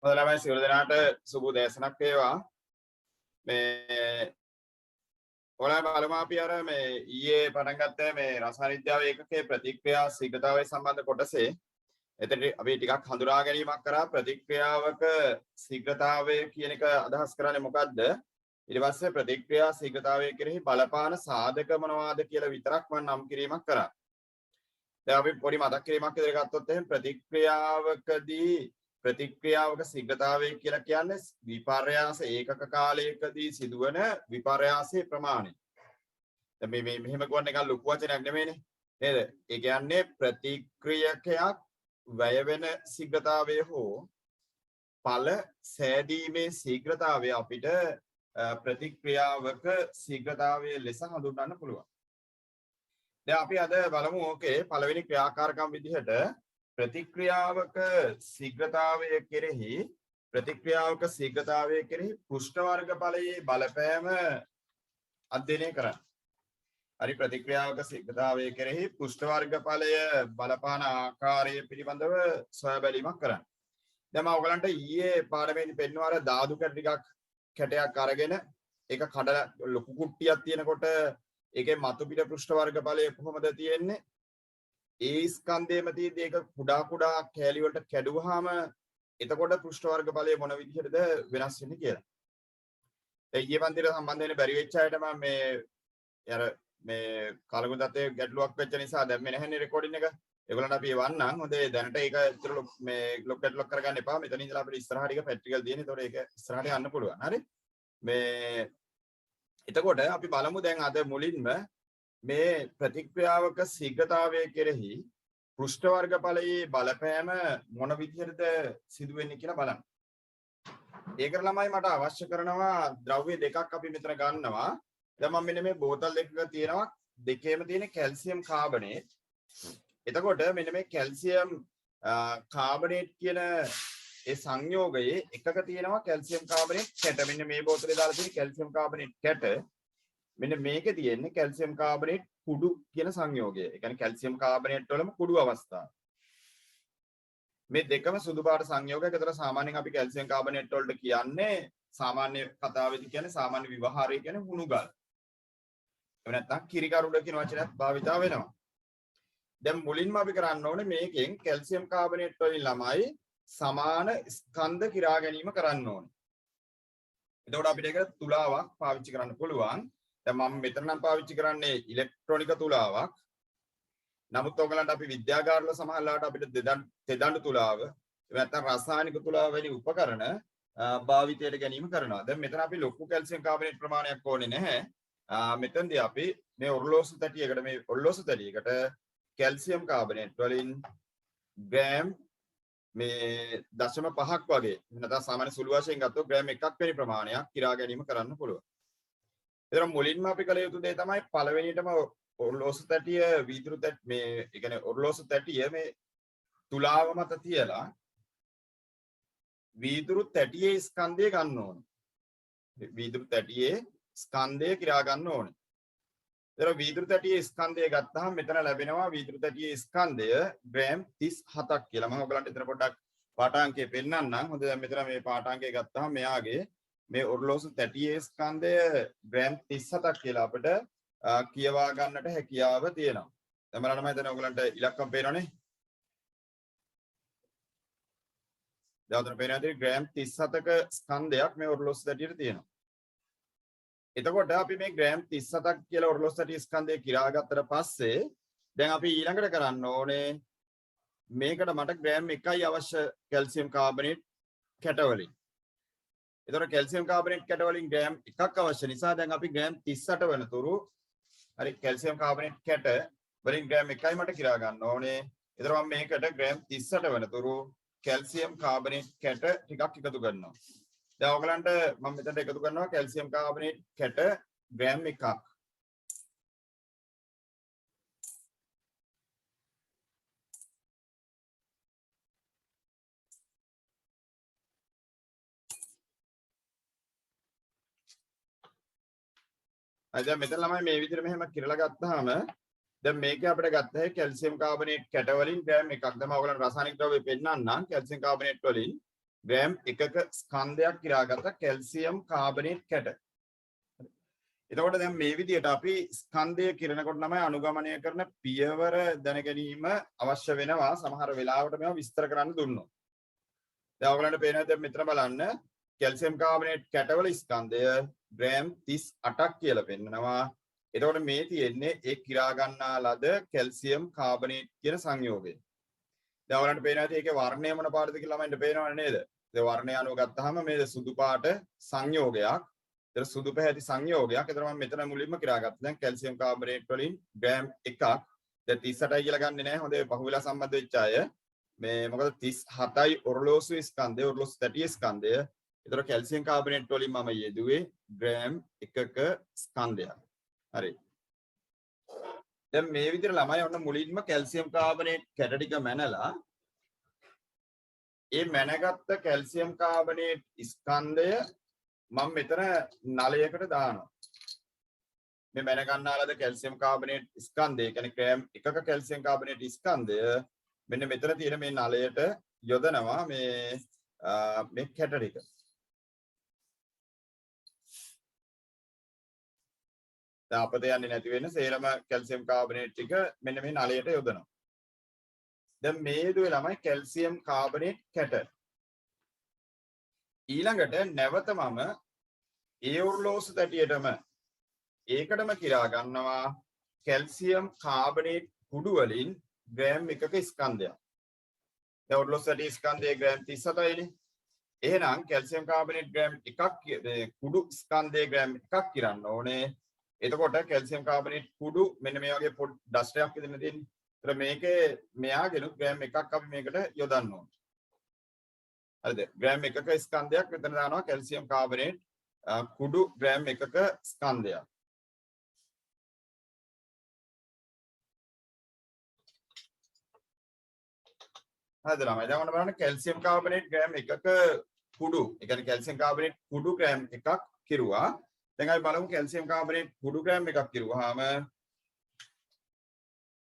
හොඳයි සියලු දෙනාට සුබ උදෑසනක් වේවා. මේ ඔයාලා බලමු අපි අර මේ ඊයේ පටන් ගත්ත මේ රසායන විද්‍යාව ඒකකයේ ප්‍රතික්‍රියා ශීඝ්‍රතාවය සම්බන්ධ කොටසේ එතන අපි ටිකක් හඳුනා ගැනීමක් කරා. ප්‍රතික්‍රියාවක ශීඝ්‍රතාවය කියන එක අදහස් කරන්නේ මොකද්ද? ඊට පස්සේ ප්‍රතික්‍රියා ශීඝ්‍රතාවය කෙරෙහි බලපාන සාධක මොනවාද කියලා විතරක් මම නම් කිරීමක් කරා. දැන් අපි පොඩි මතක් කිරීමක් ඉදිරියට ගත්තොත් එහෙනම් ප්‍රතික්‍රියාවක ශීඝ්‍රතාවය කියලා කියන්නේ විපර්යාස ඒකක කාලයකදී සිදුවන විපර්යාසයේ ප්‍රමාණය. දැන් මේ මෙහෙම කියවන්න එක ලොකු වචනයක් නෙමෙයිනේ. නේද? ඒ කියන්නේ ප්‍රතික්‍රියකයක් වැය වෙන ශීඝ්‍රතාවය හෝ ඵල සෑදීමේ ශීඝ්‍රතාවය අපිට ප්‍රතික්‍රියාවක ශීඝ්‍රතාවය ලෙස හඳුන්වන්න පුළුවන්. දැන් අපි අද බලමු ඕකේ පළවෙනි ක්‍රියාකාරකම් විදිහට ප්‍රතික්‍රියාවක ශීඝ්‍රතාවය කෙරෙහි පෘෂ්ඨ වර්ගඵලයේ බලපෑම අධ්‍යයනය කරන්න. හරි ප්‍රතික්‍රියාවක ශීඝ්‍රතාවය කෙරෙහි පෘෂ්ඨ වර්ගඵලය බලපාන ආකාරය පිළිබඳව සොයා බැලීමක් කරන්න. දැන් මම ඔයගලන්ට ඊයේ පාඩමේදී පෙන්වුවා අර ධාතු කැටයක් අරගෙන ඒක කඩලා ලොකු කුට්ටියක් තියෙනකොට ඒකේ මතු පිට පෘෂ්ඨ වර්ගඵලය කොහොමද තියෙන්නේ? ඒ ස්කන්ධයේම තියෙද්දි ඒක කුඩා කැලි වලට කැඩුවාම එතකොට පෘෂ්ඨ වර්ගඵලය මොන විදිහටද වෙනස් වෙන්නේ කියලා. ඒ ඊයේ පන්තිට සම්බන්ධ වෙන්න බැරි වෙච්ච අයට මම මේ කලගුදතේ ගැටලුවක් වෙච්ච නිසා දැම්මේ නැහැනේ රෙකෝඩින් එක. ඒගොල්ලන්ට අපි එවන්නම්. හොඳේ දැනට ඒක ඇත්තට මේ ලොක් ගැටලුවක් කරගන්න එපා. මෙතන ඉඳලා අපිට ඉස්සරහට ටික ප්‍රැක්ටිකල් දෙන්නේ. ඒතකොට ඒක ඉස්සරහට යන්න පුළුවන්. හරි? මේ එතකොට අපි බලමු දැන් අද මුලින්ම මේ ප්‍රතික්‍රියාවක ශීඝ්‍රතාවය කෙරෙහි පෘෂ්ඨ වර්ගඵලයේ බලපෑම මොන විදිහටද සිදු වෙන්නේ කියලා බලන්න. ඒකට ළමයි මට අවශ්‍ය කරනවා ද්‍රව්‍ය දෙකක් අපි මෙතන ගන්නවා. දැන් මම මෙන්න මේ බෝතල් දෙකක තියෙනවා දෙකේම තියෙන කැල්සියම් කාබනේට්. එතකොට මෙන්න මේ කැල්සියම් කාබනේට් කියන ඒ සංයෝගයේ එකක තියෙනවා කැල්සියම් කාබනේට් කැට. මෙන්න මේ බෝතලේ දාලා තියෙන කැල්සියම් කාබනේට් කැට. මෙන්න මේකේ තියෙන්නේ කැල්සියම් කාබනේට් කුඩු කියන සංයෝගය. ඒ කියන්නේ කැල්සියම් කාබනේට් වලම කුඩු අවස්ථාව. මේ දෙකම සුදු පාට සංයෝගයක්. ඒතර සාමාන්‍යයෙන් අපි කැල්සියම් කාබනේට් වලට කියන්නේ සාමාන්‍ය කතාවේදී කියන්නේ සාමාන්‍ය විවහාරය කියන්නේ හුණු ගල්. එහෙම නැත්නම් කිරිකරුඩ කියන වචනයත් භාවිතා වෙනවා. දැන් මුලින්ම අපි කරන්න ඕනේ මේකෙන් කැල්සියම් කාබනේට් වලින් ළමයි සමාන ස්කන්ධ කිරා ගැනීම කරන්න ඕනේ. එතකොට අපිට ඒක තුලාවක් පාවිච්චි කරන්න පුළුවන්. දැන් මම මෙතන නම් පාවිච්චි කරන්නේ ඉලෙක්ට්‍රොනික තුලාවක්. නමුත් ඔයගලන්ට අපි විද්‍යාගාරවල සමහරවිට අපිට තෙදඬු තුලාව, එහෙම නැත්නම් රසායනික තුලාව වැනි උපකරණ භාවිතයට ගැනීම කරනවා. දැන් මෙතන අපි ලොකු කැල්සියම් කාබනේට් ප්‍රමාණයක් ඕනේ නැහැ. මෙතනදී අපි මේ ඔරලෝසු තැටියකට කැල්සියම් කාබනේට් වලින් ග්‍රෑම් මේ 0.5ක් වගේ නැත්නම් සාමාන්‍ය සුළු වශයෙන් ගත්තොත් ග්‍රෑම් 1ක් වැනි ප්‍රමාණයක් කිරා ගැනීම කරන්න පුළුවන්. ඒතර මුලින්ම අපි කළ යුතු දේ තමයි පළවෙනියටම ඔරලෝසු තැටිය වීදුරු තැටි මේ ඒ කියන්නේ ඔරලෝසු තැටිය මේ තුලාව මත තියලා වීදුරු තැටියේ ස්කන්ධය ගන්න ඕනේ. වීදුරු තැටියේ ස්කන්ධය කිරා ගන්න ඕනේ. ඒතර වීදුරු තැටියේ ස්කන්ධය ගත්තාම මෙතන ලැබෙනවා වීදුරු තැටියේ ස්කන්ධය ග්‍රෑම් 37ක් කියලා. මම ඔයගලන්ට එතන පොඩ්ඩක් පාඨාංකය පෙන්නන්නම්. හොඳ දැන් මෙතන මේ පාඨාංකය ගත්තාම මෙයාගේ මේ ඔරලෝසු තැටියේ ස්කන්ධය ග්‍රෑම් 37ක් කියලා අපිට කියවා ගන්නට හැකියාව තියෙනවා. දැන් බලන්න මම හිතන්නේ ඔයගලන්ට ඉලක්කම් පේනවනේ. දැන් උතන පේනවා ග්‍රෑම් 37ක ස්කන්ධයක් මේ ඔරලෝසු තැටියට තියෙනවා. එතකොට අපි මේ ග්‍රෑම් 37ක් කියලා ඔරලෝසු තැටියේ ස්කන්ධය කිරා ගත්තට පස්සේ දැන් අපි ඊළඟට කරන්න ඕනේ මේකට මට ග්‍රෑම් 1යි අවශ්‍ය කැල්සියම් කාබනේට් කැටවලින්. එතකොට කැල්සියම් කාබනේට් කැටවලින් ග්‍රෑම් 1ක් අවශ්‍ය නිසා දැන් අපි ග්‍රෑම් 38 වෙනතුරු හරි කැල්සියම් කාබනේට් කැට වලින් ග්‍රෑම් 1යි මට කිරා ගන්න ඕනේ. එතකොට මම මේකට ග්‍රෑම් 38 වෙනතුරු කැල්සියම් කාබනේට් කැට ටිකක් එකතු කරනවා. දැන් ඔයගලන්ට මම මෙතනට එකතු කරනවා කැල්සියම් කාබනේට් කැට ග්‍රෑම් 1ක්. දැන් මෙතන ළමයි මේ විදිහට මෙහෙම කිරලා ගත්තාම දැන් මේකේ අපිට ගත්ත හැකි කැල්සියම් කාබනේට් කැට වලින් ග්‍රෑම් 1ක්. දැන් මම ඔයගලන්ට රසායනික ද්‍රව්‍ය පෙන්නන්නම්. කැල්සියම් කාබනේට් වලින් ග්‍රෑම් 1ක ස්කන්ධයක් කිරාගත්ත කැල්සියම් කාබනේට් කැට. එතකොට දැන් මේ විදිහට අපි ස්කන්ධය කිරනකොට තමයි අනුගමනය කරන පියවර දැන ගැනීම අවශ්‍ය වෙනවා. සමහර වෙලාවට මේවා විස්තර කරන්න දුන්නොත්. දැන් ඔයගලන්ට පේනවා දැන් මෙතන බලන්න කැල්සියම් කාබනේට් කැටවල ස්කන්ධය ග්‍රෑම් 38ක් කියලා පෙන්නනවා. එතකොට මේ තියෙන්නේ ඒ කිරා ගන්නා ලද කැල්සියම් කාබනේට් කියන සංයෝගය. දැන් ඔයගලන්ට පේනවා ඒකේ වර්ණය මොන පාටද කියලා ළමයින්ට පේනවනේ නේද? ඒ වර්ණය අනුව ගත්තාම මේ සුදු පාට සංයෝගයක්. ඒක සුදු පැහැති සංයෝගයක්. ඒතර මම මෙතන මුලින්ම කිරාගත්තා. දැන් කැල්සියම් කාබනේට් වලින් ග්‍රෑම් 1ක්. දැන් 38යි කියලා ගන්නෙ නෑ. හොඳේ පහුවෙලා සම්බන්ධ වෙච්ච අය. මේ මොකද 37යි ඔරලෝසු ස්කන්ධය, ඔරලෝසු තැටිය ස්කන්ධය. ඒතර කැල්සියම් කාබනේට් වලින් මම යෙදුවේ ග්‍රෑම් 1ක ස්කන්ධයක්. හරි. දැන් මේ විදිහට ළමයි ඔන්න මුලින්ම කැල්සියම් කාබනේට් කැට ටික මැනලා ඒ මැනගත්ත කැල්සියම් කාබනේට් ස්කන්ධය මම මෙතන නලයකට දානවා. මේ මැන ගන්නාලද කැල්සියම් කාබනේට් ස්කන්ධය කියන්නේ ග්‍රෑම් 1ක කැල්සියම් කාබනේට් ස්කන්ධය මෙන්න මෙතන තියෙන මේ නලයට යොදනවා මේ කැට ටික. දැන් අපත යන්නේ නැති වෙන සේරම කැල්සියම් කාබනේට් ටික මෙන්න මේ නලයට යොදනවා. දැන් මේ දුවේ ළමයි කැල්සියම් කාබනේට් කැට. ඊළඟට නැවත මම ඒ ඔර්ලෝසු තැටියටම ඒකටම කිරා ගන්නවා කැල්සියම් කාබනේට් කුඩු වලින් ග්‍රෑම් 1ක ස්කන්ධයක්. දැන් ඔර්ලෝසු තැටිය ස්කන්ධයේ ග්‍රෑම් 37යිනේ. එහෙනම් කැල්සියම් කාබනේට් ග්‍රෑම් 1ක් කුඩු ස්කන්ධයේ ග්‍රෑම් 1ක් කිරන්න ඕනේ. එතකොට කැල්සියම් කාබනේට් කුඩු මෙන්න මේ වගේ පොඩ් ඩස්ට් එකක් ඉදෙන්න තියෙන්නේ. ඒතර මේකේ මෙයාගෙන ග්‍රෑම් 1ක් අපි මේකට යොදන්න ඕනේ. හරිද? ග්‍රෑම් 1ක ස්කන්ධයක් මෙතන දානවා කැල්සියම් කාබනේට් කුඩු ග්‍රෑම් 1ක ස්කන්ධයක්. හරිද ළමයි? දැන් ඔන්න බලන්න කැල්සියම් කාබනේට් ග්‍රෑම් 1ක කුඩු. ඒ කියන්නේ කැල්සියම් කාබනේට් කුඩු ග්‍රෑම් 1ක් කිරුවා. දැන් අපි බලමු කැල්සියම් කාබනේට් කුඩු ග්‍රෑම් 1ක් කිරුවාම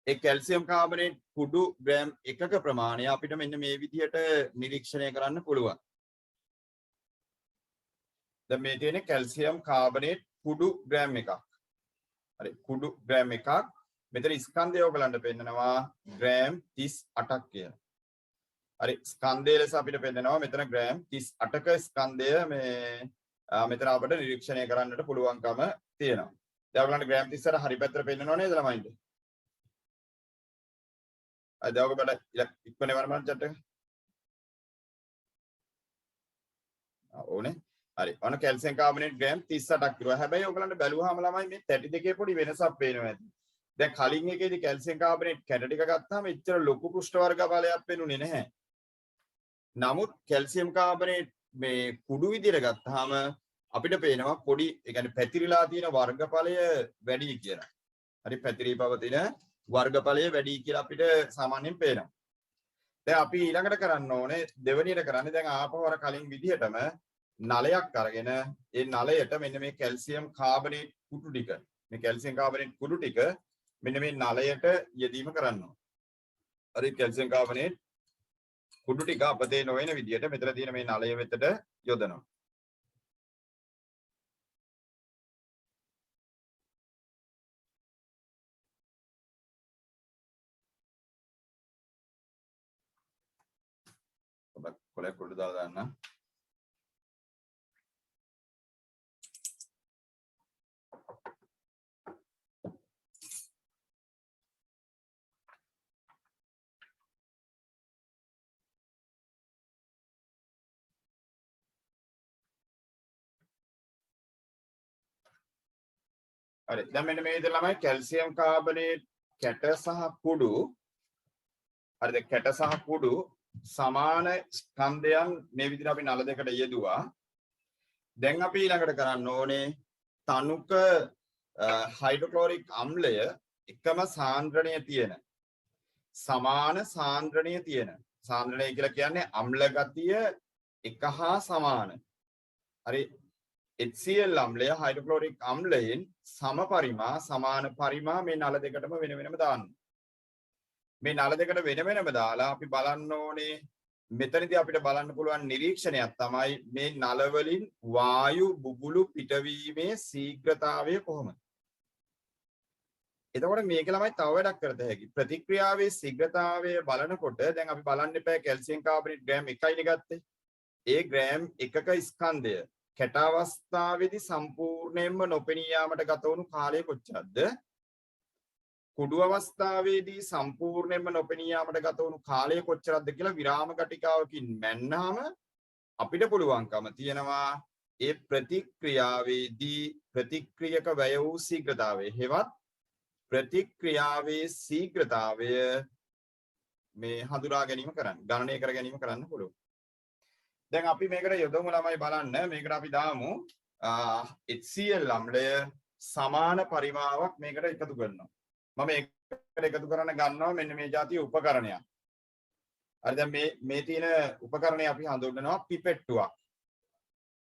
ඒ කැල්සියම් කාබනේට් කුඩු ග්‍රෑම් 1ක ප්‍රමාණය අපිට මෙන්න මේ විදිහට නිරීක්ෂණය කරන්න පුළුවන්. දැන් මේ තියෙන්නේ කැල්සියම් කාබනේට් කුඩු ග්‍රෑම් 1ක්. හරි කුඩු ග්‍රෑම් 1ක්. මෙතන ස්කන්ධය ඔයගලන්ට පෙන්නනවා ග්‍රෑම් 38ක් කියලා. හරි ස්කන්ධය ලෙස අපිට පෙන්නනවා මෙතන ග්‍රෑම් 38ක ස්කන්ධය මෙතන අපිට නිරීක්ෂණය කරන්නට පුළුවන්කම තියෙනවා. දැන් ඔයගලන්ට ග්‍රෑම් 38 හරි පැත්තට පෙන්නනව නේද ළමයින්ට? අද ඔයගොල්ලෝ ඉක්මනේ වරමන් chat එක. ඕනේ. හරි. ඔන්න කැල්සියම් කාබනේට් ග්‍රෑම් 38ක් කිරුවා. හැබැයි ඔයගලන්ට බැලුවාම ළමයි මේ තැටි දෙකේ පොඩි වෙනසක් පේනවා ඇති. දැන් කලින් එකේදී කැල්සියම් කාබනේට් කැට ටික ගත්තාම එච්චර ලොකු පෘෂ්ඨ වර්ග බලයක් පෙනුනේ නැහැ. නමුත් කැල්සියම් කාබනේට් මේ කුඩු විදිහට ගත්තාම අපිට පේනවා පොඩි ඒ කියන්නේ පැතිරිලා තියෙන වර්ගඵලය වැඩි කියලා. හරි පැතිරී පවතින වර්ගඵලය වැඩි කියලා අපිට සාමාන්‍යයෙන් පේනවා. දැන් අපි ඊළඟට කරන්න ඕනේ දෙවෙනියට කරන්නේ දැන් ආපහු අර කලින් විදිහටම නලයක් අරගෙන ඒ නලයට මෙන්න මේ කැල්සියම් කාබනේට් කුඩු ටික මේ කැල්සියම් කාබනේට් කුඩු ටික මෙන්න මේ නලයට යෙදීම කරන්න ඕනේ. හරි කැල්සියම් කාබනේට් කුඩු ටික අපතේ නොවන විදිහට මෙතන තියෙන මේ නලය වෙතට යොදනවා. කොලයක් කුඩු දාලා දාන්න. හරි දැන් මෙන්න මේ විදිහට ළමයි කැල්සියම් කාබනේට් කැට සහ කුඩු හරිද කැට සහ කුඩු සමාන ස්කන්ධයන් මේ විදිහට අපි නල දෙකට යෙදුවා. දැන් අපි ඊළඟට කරන්න ඕනේ තනුක හයිඩ්‍රොක්ලෝරික් අම්ලය එකම සාන්ද්‍රණය තියෙන සමාන සාන්ද්‍රණය තියෙන සාන්ද්‍රණය කියලා කියන්නේ අම්ල ගතිය එක හා සමාන. හරි HCl අම්ලය හයිඩ්‍රොක්ලෝරික් අම්ලයෙන් සම පරිමා සමාන පරිමා මේ නල දෙකටම වෙන වෙනම දාන්න. මේ නල දෙකට වෙන වෙනම දාලා අපි බලන්න ඕනේ මෙතනදී අපිට බලන්න පුළුවන් නිරීක්ෂණයක් තමයි මේ නල වලින් වායු බුබුලු පිටවීමේ ශීඝ්‍රතාවය කොහොමද? එතකොට මේක ළමයි තව වැඩක් කරත හැකි. ප්‍රතික්‍රියාවේ ශීඝ්‍රතාවය බලනකොට දැන් අපි බලන්න එපා කැල්සියම් කාබනේට් ග්‍රෑම් 1යිනේ ගත්තේ. ඒ ග්‍රෑම් එකක ස්කන්ධය කැට අවස්ථාවේදී සම්පූර්ණයෙන්ම නොපෙනී යාමට ගත වුණු කාලය කොච්චරද? කුඩු අවස්ථාවේදී සම්පූර්ණයෙන්ම නොපෙනී යාමට ගත වුණු කාලය කොච්චරද කියලා විරාම කටිකාවකින් මැන්නාම අපිට පුළුවන්කම තියෙනවා ඒ ප්‍රතික්‍රියාවේදී ප්‍රතික්‍රියක වැය වූ ශීඝ්‍රතාවය හෙවත් ප්‍රතික්‍රියාවේ ශීඝ්‍රතාවය මේ හඳුනා ගැනීම කරන්න ගණනය කර ගැනීම කරන්න පුළුවන්. දැන් අපි මේකට යොදමු ළමයි බලන්න. මේකට අපි දාමු HCl අම්ලය සමාන පරිමාවක් මේකට එකතු කරනවා. මම ඒකට එකතු කරන්න ගන්නවා මෙන්න මේ જાතිය උපකරණයක්. හරි දැන් මේ තියෙන උපකරණය අපි හඳුන්වනවා පිපෙට්ටුවක්.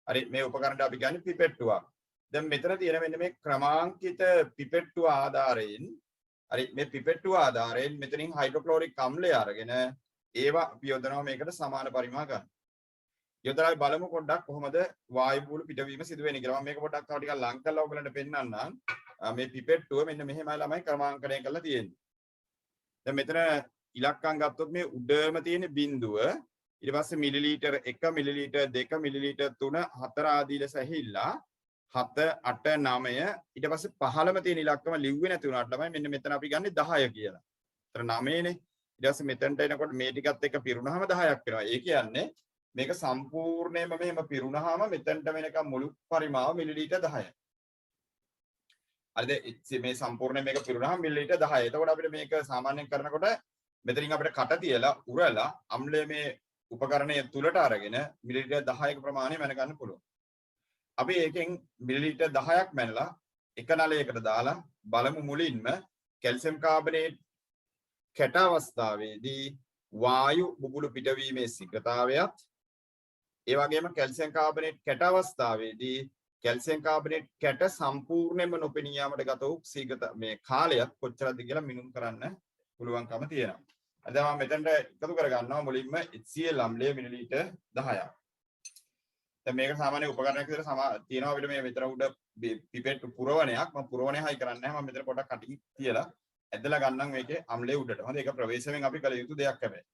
හරි මේ උපකරණයට අපි කියන්නේ පිපෙට්ටුවක්. දැන් මෙතන තියෙන මෙන්න මේ ක්‍රමාංකිත පිපෙට්ටුව ආධාරයෙන් හරි මේ පිපෙට්ටුව ආධාරයෙන් මෙතනින් හයිඩ්‍රොක්ලෝරික් අම්ලය අරගෙන ඒවා අපි යොදනවා මේකට සමාන පරිමාව ගන්න. යොදලා බලමු පොඩ්ඩක් කොහොමද වායු බුබුලු පිටවීම සිදු වෙන්නේ කියලා. මම මේක පොඩ්ඩක් තව ටිකක් ලං කරලා ඔයගලන්ට පෙන්නන්නම්. මේ පිපෙට්ටුව මෙන්න මෙහෙමයි ළමයි ක්‍රමාංකණය කරලා තියෙන්නේ. දැන් මෙතන ඉලක්කම් ගත්තොත් මේ උඩම තියෙන බිඳුව ඊට පස්සේ මිලිලීටර් 1 මිලිලීටර් 2 මිලිලීටර් 3 4 ආදී ලෙස ඇහිලා 7 8 9 ඊට පස්සේ පහළම තියෙන ඉලක්කම ලිව්වේ නැති වුණාට ළමයි මෙන්න මෙතන අපි ගන්නේ 10 කියලා. ඒතර 9නේ. ඊට පස්සේ මෙතනට එනකොට මේ ටිකත් එක්ක පිරුණාම 10ක් වෙනවා. ඒ කියන්නේ මේක සම්පූර්ණයෙන්ම මෙහෙම පිරුණාම මෙතනට වෙනකම් මුළු පරිමාව මිලිලීටර් 10යි. හරිද? මේ සම්පූර්ණයෙන් මේක පිරුණාම මිලිලීටර් 10යි. එතකොට අපිට මේක සාමාන්‍යයෙන් කරනකොට මෙතනින් අපිට කට තියලා උරලා අම්ලය මේ උපකරණය තුලට අරගෙන මිලිලීටර් 10ක ප්‍රමාණය මැන ගන්න පුළුවන්. අපි ඒකෙන් මිලිලීටර් 10ක් මැනලා එක නලයකට දාලා බලමු මුලින්ම කැල්සියම් කාබනේට් කැට අවස්ථාවේදී වායු බුබුලු පිටවීමේ ශීඝ්‍රතාවයත් ඒ වගේම කැල්සියම් කාබනේට් කැට අවස්ථාවේදී කැල්සියම් කාබනේට් කැට සම්පූර්ණයෙන්ම නොපෙනී යාමට ගත වූ ශීඝ්‍රතාව මේ කාලයත් කොච්චරද කියලා මිනුම් කරන්න පුළුවන්කම තියෙනවා. අද මම මෙතනට එකතු කර ගන්නවා මුලින්ම HCl අම්ලය මිලිලීටර් 10ක්. දැන් මේක සාමාන්‍ය උපකරණයක් විදිහට තියෙනවා අපිට මේ මෙතන උඩ පිපෙට්ටු පුරවණයක්. මම පුරවණය හයි කරන්නේ නැහැ. මම මෙතන පොඩක් කටින් තියලා ඇදලා ගන්නම් මේකේ අම්ලයේ උඩට. හොඳ ඒක ප්‍රවේශයෙන් අපි කළ යුතු දෙයක් හැබැයි.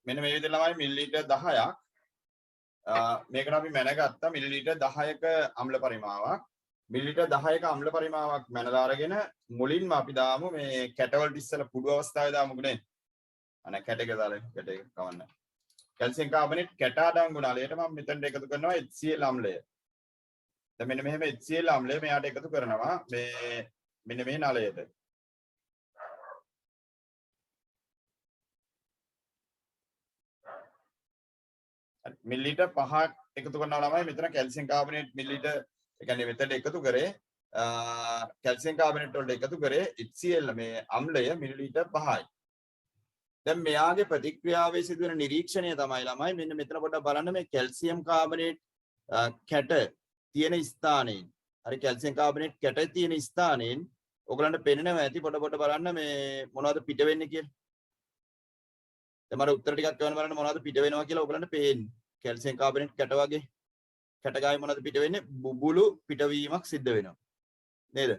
මෙන්න මේ විදිහට ළමයි මිලිලීටර් 10ක් මේකට අපි මැනගත්තා මිලිලීටර් 10ක අම්ල පරිමාවක්. මිලිලීටර් 10ක අම්ල පරිමාවක් මැනලා අරගෙන මුලින්ම අපි දාමු මේ කැටවලට ඉස්සලා පුඩු අවස්ථාවේ දාමුනේ. අනේ කැට එක දාලා කැට එක කවන්න. කැල්සියම් කාබනේට් කැට අඩංගු නලයට මම මෙතනට එකතු කරනවා HCl අම්ලය. දැන් මෙන්න මෙහෙම HCl අම්ලය මෙයාට එකතු කරනවා මෙන්න මේ නලයට. මිලිලීටර් 5ක් එකතු කරනවා ළමයි මෙතන කැල්සියම් කාබනේට් මිලිලීටර් ඒ කියන්නේ මෙතනට එකතු කරේ කැල්සියම් කාබනේට් වලට එකතු කරේ HCl මේ අම්ලය මිලිලීටර් 5යි. දැන් මෙයාගේ ප්‍රතික්‍රියාවේ සිදුවෙන නිරීක්ෂණය තමයි ළමයි මෙන්න මෙතන පොඩ්ඩක් බලන්න මේ කැල්සියම් කාබනේට් කැට තියෙන ස්ථානයෙන් හරි කැල්සියම් කාබනේට් කැට තියෙන ස්ථානයෙන් ඔයගලන්ට පේනවා ඇති පොඩ බලන්න මේ මොනවද පිට වෙන්නේ කියලා. දැන් මට උත්තර ටිකක් කියවන්න බලන්න මොනවද පිට වෙනවා කියලා ඔයගලන්ට පේන්නේ. කැල්සියම් කාබනේට් කැට වගේ කැට ගායේ මොනවද පිට වෙන්නේ? බුබුලු පිටවීමක් සිද්ධ වෙනවා. නේද?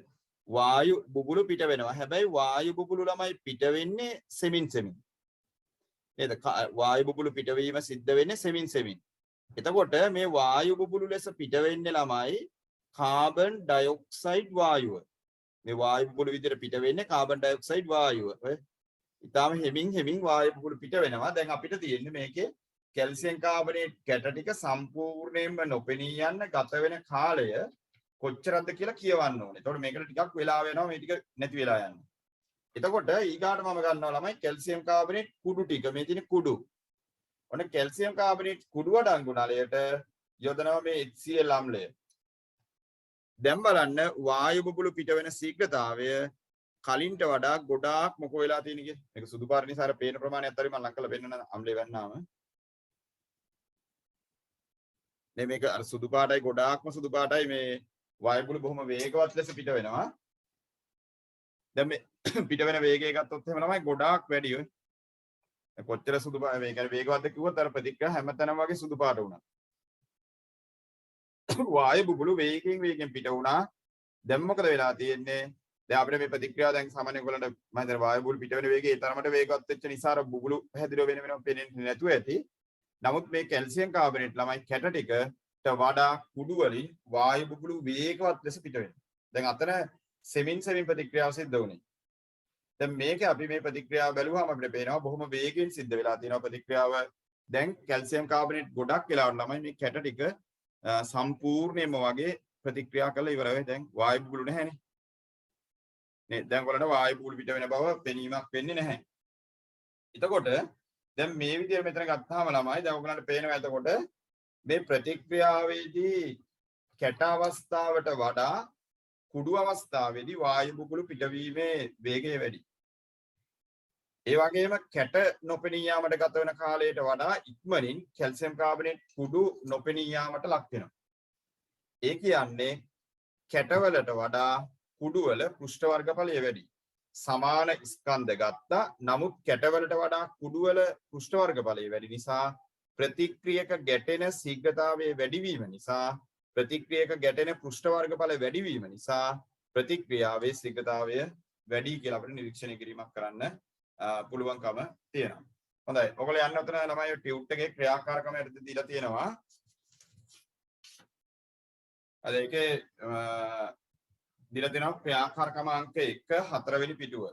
වායු බුබුලු පිට වෙනවා. හැබැයි වායු බුබුලු ළමයි පිට වෙන්නේ සෙමින්. නේද? වායු බුබුලු පිටවීම සිද්ධ වෙන්නේ සෙමින්. එතකොට මේ වායු බුබුලු ලෙස පිට වෙන්නේ ළමයි කාබන් ඩයොක්සයිඩ් වායුව. මේ වායු බුබුලු විදිහට පිට වෙන්නේ කාබන් ඩයොක්සයිඩ් වායුව. ඊටාම හෙමින් වායු බුබුලු පිට වෙනවා. දැන් අපිට තියෙන්නේ මේකේ කැල්සියම් කාබනේට් කැට ටික සම්පූර්ණයෙන්ම නොපෙනී යන්න ගත වෙන කාලය කොච්චරද කියලා කියවන්න ඕනේ. එතකොට මේකට ටිකක් වෙලා වෙනවා මේ ටික නැති වෙලා යන්න. එතකොට ඊගාට මම ගන්නවා ළමයි කැල්සියම් කාබනේට් කුඩු ටික. මේ තියෙන කුඩු. ඔන්න කැල්සියම් කාබනේට් කුඩු අඩංගු නලයට යොදනවා මේ HCl අම්ලය. දැන් බලන්න වායු බුබුලු පිට වෙන ශීඝ්‍රතාවය කලින්ට වඩා ගොඩාක් මොකෝ වෙලා තියෙන කිය. මේක සුදු පාට නිසා අර පේන ප්‍රමාණයත් හරි මම ලං කරලා පෙන්නන අම්ලේ වෙන්නාම. මේක අර සුදු පාටයි ගොඩාක්ම සුදු පාටයි මේ වායුගුළු බොහොම වේගවත් ලෙස පිට වෙනවා. දැන් මේ පිට වෙන වේගය ගත්තොත් එහෙම තමයි ගොඩාක් වැඩි ඔය. කොච්චර සුදු පාට මේ කියන්නේ වේගවත්ද කිව්වොත් අර ප්‍රතික්‍රියා හැමතැනම වගේ සුදු පාට වුණා. වායු බුබුලු වේගයෙන් පිට වුණා. දැන් මොකද වෙලා තියෙන්නේ? දැන් අපිට මේ ප්‍රතික්‍රියාව දැන් සාමාන්‍ය ඔයගොල්ලන්ට මම හිතන්නේ වායු බුබුලු පිට වෙන වේගය ඒ තරමට වේගවත් වෙච්ච නිසා අර බුබුලු පැහැදිලිව වෙනම පේන්නේ නැතුව ඇති. නමුත් මේ කැල්සියම් කාබනේට් ළමයි කැට ටිකට වඩා කුඩු වලින් වායු බුබුලු වේගවත් ලෙස පිට වෙනවා. දැන් අතන සෙමින් ප්‍රතික්‍රියාව සිද්ධ වුණේ. දැන් මේක අපි මේ ප්‍රතික්‍රියාව බැලුවාම අපිට පේනවා බොහොම වේගයෙන් සිද්ධ වෙලා තියෙනවා ප්‍රතික්‍රියාව. දැන් කැල්සියම් කාබනේට් ගොඩක් වෙලාවට ළමයි මේ කැට ටික සම්පූර්ණයෙන්ම වගේ ප්‍රතික්‍රියා කරලා ඉවර වෙයි. දැන් වායු බුබුලු නැහැනේ. නේ දැන් ඔයගොල්ලන්ට වායු බුබුලු පිට වෙන බව පෙනීමක් වෙන්නේ නැහැ. එතකොට දැන් මේ විදිහට මෙතන ගත්තාම ළමයි දැන් ඔයගොල්ලන්ට පේනවා එතකොට මේ ප්‍රතික්‍රියාවේදී කැට අවස්ථාවට වඩා කුඩු අවස්ථාවේදී වායු බුබුලු පිටවීමේ වේගය වැඩි. ඒ වගේම කැට නොපෙනී යාමට ගත වෙන කාලයට වඩා ඉක්මනින් කැල්සියම් කාබනේට් කුඩු නොපෙනී යාමට ලක් වෙනවා. ඒ කියන්නේ කැටවලට වඩා කුඩුවල පෘෂ්ඨ වර්ගඵලය වැඩි. සමාන ස්කන්ධ ගත්තා. නමුත් කැටවලට වඩා කුඩුවල පෘෂ්ඨ වර්ගඵලය වැඩි නිසා ප්‍රතික්‍රියක ගැටෙන ශීඝ්‍රතාවයේ වැඩිවීම නිසා ප්‍රතික්‍රියක ගැටෙන පෘෂ්ඨ වර්ගඵල වැඩිවීම නිසා ප්‍රතික්‍රියාවේ ශීඝ්‍රතාවය වැඩි කියලා අපිට නිරීක්ෂණය කිරීමක් කරන්න පුළුවන්කම තියෙනවා. හොඳයි. ඔයගොල්ලෝ යන්න උතන ළමයි ටියුට් එකේ ක්‍රියාකාරකම යටතේ දීලා තියෙනවා. අද ඒකේ දීලා තියෙනවා ක්‍රියාකාරකම අංක 1 4 වෙනි පිටුව.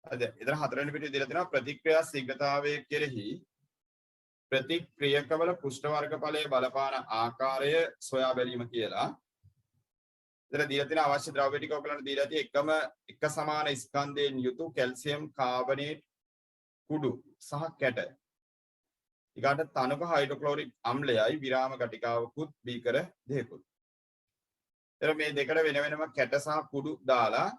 එතන 4 වෙනි පිටුවේ දීලා තියෙනවා ප්‍රතික්‍රියා ශීඝ්‍රතාවයේ කෙරෙහි ප්‍රතික්‍රියකවල පෘෂ්ඨ වර්ගඵලයේ බලපාන ආකාරය සොයා බැලීම කියලා. එතන දීලා තියෙන අවශ්‍ය ද්‍රව්‍ය ටික ඔයගලන්ට දීලා තියෙන එක සමාන ස්කන්ධයෙන් යුතු කැල්සියම් කාබනේට් කුඩු සහ කැට. ඊගාට තනක හයිඩ්‍රොක්ලෝරික් අම්ලයයි විරාම කටිකාවකුත් බීකර දෙකකුත්. එතන මේ දෙකට වෙන වෙනම කැට සහ කුඩු දාලා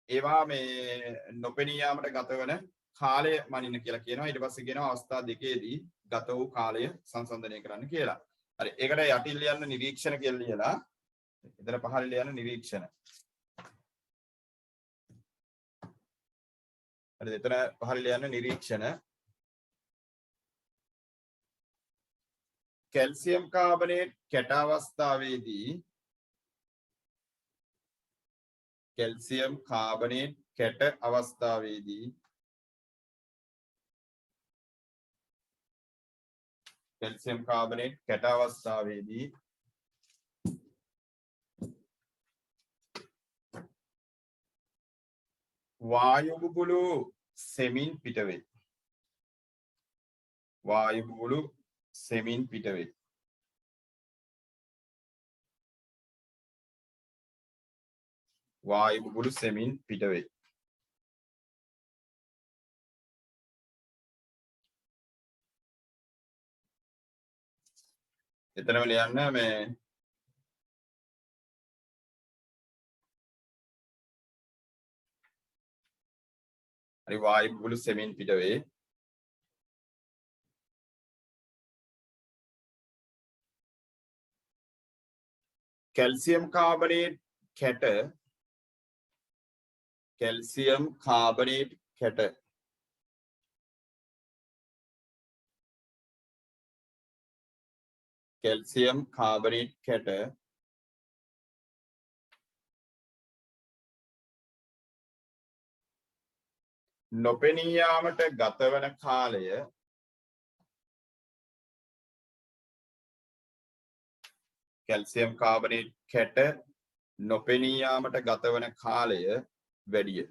ඒවා මේ නොපෙනී යාමට ගත වෙන කාලය මනින්න කියලා කියනවා. ඊට පස්සේ කියනවා අවස්ථා දෙකේදී ගත වූ කාලය සංසන්දනය කරන්න කියලා. හරි. ඒකට යටිල් ලියන්න නිරීක්ෂණ කියලා ලියලා එතන පහළ ලියන්න නිරීක්ෂණ. හරි. එතන පහළ ලියන්න නිරීක්ෂණ. කැල්සියම් කාබනේට් කැට අවස්ථාවේදී කැල්සියම් කාබනේට් කැට අවස්ථාවේදී කැල්සියම් කාබනේට් කැට අවස්ථාවේදී වායු බුබුලු සෙමින් පිට වේ. වායු බුබුලු සෙමින් පිට වේ. වායු බුබුලු සෙමින් පිට වේ. එතනම ලියන්න මේ හරි වායු බුබුලු සෙමින් පිට වේ. කැල්සියම් කාබනේට් කැට කැල්සියම් කාබනේට් කැට කැල්සියම් කාබනේට් කැට නොපෙනී යාමට ගතවන කාලය කැල්සියම් කාබනේට් කැට නොපෙනී යාමට ගතවන කාලය වැඩිය.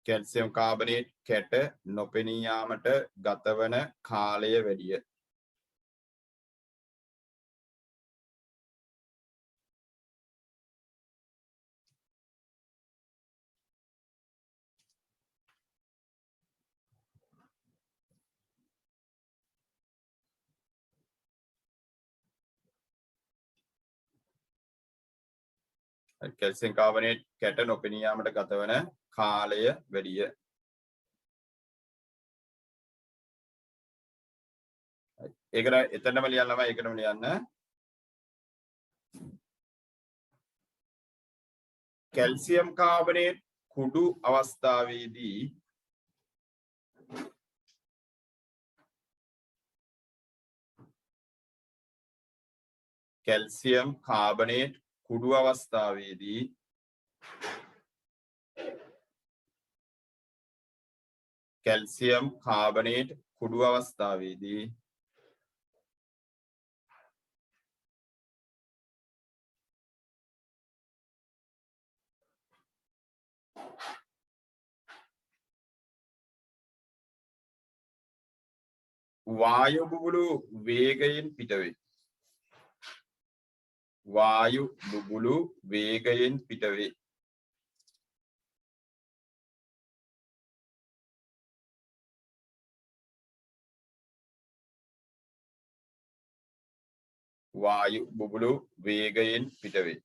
කැල්සියම් කාබනේට් කැට නොපෙනී යාමට ගතවන කාලය වැඩිය. කැල්සියම් කාබනේට් කැට නොපෙනී යාමට ගතවන කාලය වැඩිය. ඒකට එතනම ලියන්න ළමයි ඒකටම ලියන්න. කැල්සියම් කාබනේට් කුඩු අවස්ථාවේදී කැල්සියම් කාබනේට් කුඩු අවස්ථාවේදී කැල්සියම් කාබනේට් කුඩු අවස්ථාවේදී වායු බුබුලු වේගයෙන් පිටවේ. වායු බුබුලු වේගයෙන් පිටවේ. වායු බුබුලු වේගයෙන් පිටවේ.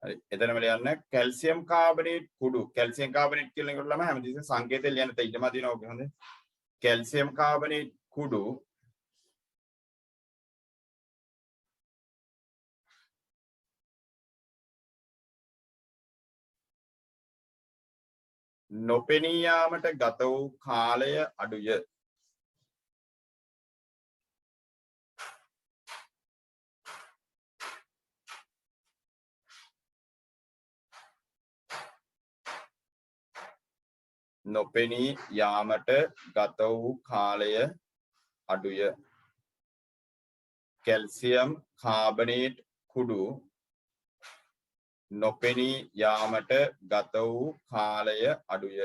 හරි එතනම ලියන්න කැල්සියම් කාබනේට් කුඩු කැල්සියම් කාබනේට් කියලා එකට ළම හැමතිස්සෙම සංකේතය ලියන්න තේ ඊටම දිනවා ඔක හොඳයි. කැල්සියම් කාබනේට් කුඩු නොපෙනී යාමට ගත වූ කාලය අඩුය. නොපෙනී යාමට ගත වූ කාලය අඩුය. කැල්සියම් කාබනේට් කුඩු නොපෙනී යාමට ගත වූ කාලය අඩුය.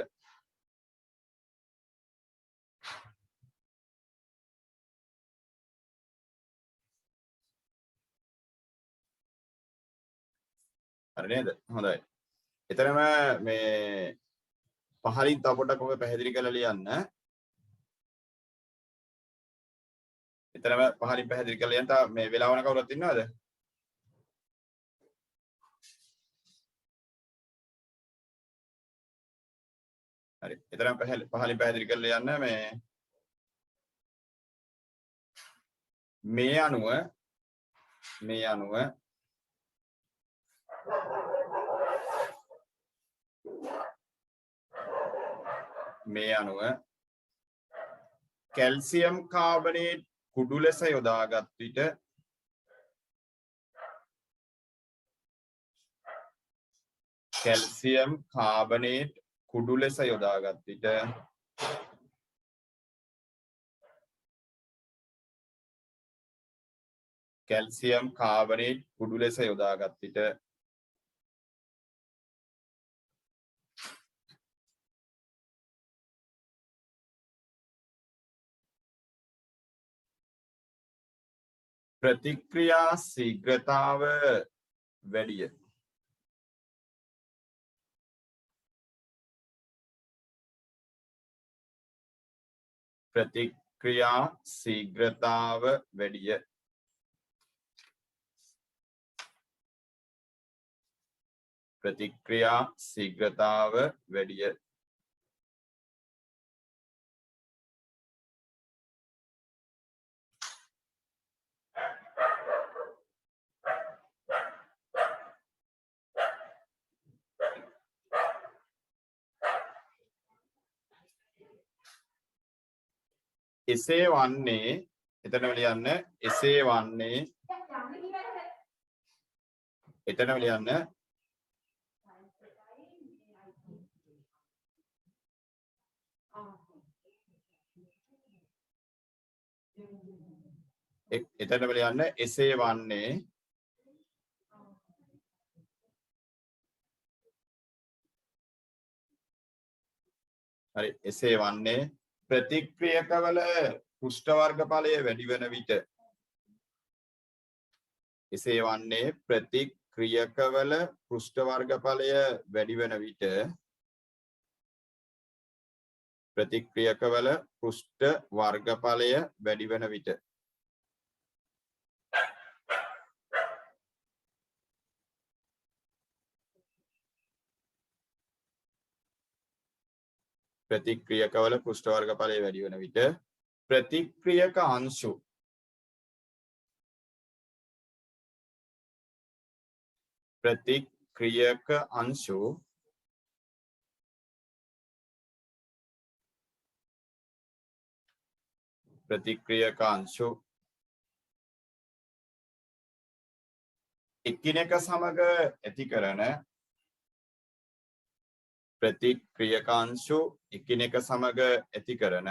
හරි නේද? හොඳයි. එතරම් මේ පහලින් තව පොඩක් ඔබ පැහැදිලි කරලා ලියන්න. එතරම් පහලින් පැහැදිලි කරලා ලියන්න. තා මේ වෙලාවන කවුරුත් ඉන්නවද? හරි. එතරම් පහලින් පැහැදිලි කරලා ලියන්න මේ අනුව කැල්සියම් කාබනේට් කුඩු ලෙස යොදාගත් විට කැල්සියම් කාබනේට් කුඩු ලෙස යොදාගත් විට කැල්සියම් කාබනේට් කුඩු ලෙස යොදාගත් විට ප්‍රතික්‍රියා ශීඝ්‍රතාව වැඩිය. ප්‍රතික්‍රියා ශීඝ්‍රතාව වැඩිය. ප්‍රතික්‍රියා ශීඝ්‍රතාව වැඩිය. එසේ වන්නේ එතනම ලියන්න එසේ වන්නේ එතනම ලියන්න එතනම ලියන්න එසේ වන්නේ හරි එසේ වන්නේ ප්‍රතික්‍රියකවල පුෂ්ඨ වර්ගඵලය වැඩි වන විට එසේ වන්නේ ප්‍රතික්‍රියකවල පෘෂ්ඨ වර්ගඵලය වැඩි වෙන විට ප්‍රතික්‍රියකවල පෘෂ්ඨ වර්ගඵලය වැඩි වෙන විට ප්‍රතික්‍රියකවල පෘෂ්ඨ වර්ගඵලය වැඩි වෙන විට ප්‍රතික්‍රියක අංශු ප්‍රතික්‍රියක අංශු එකිනෙක සමග ඇති කරන ප්‍රතික්‍රියකාංශු එකිනෙක සමග ඇති කරන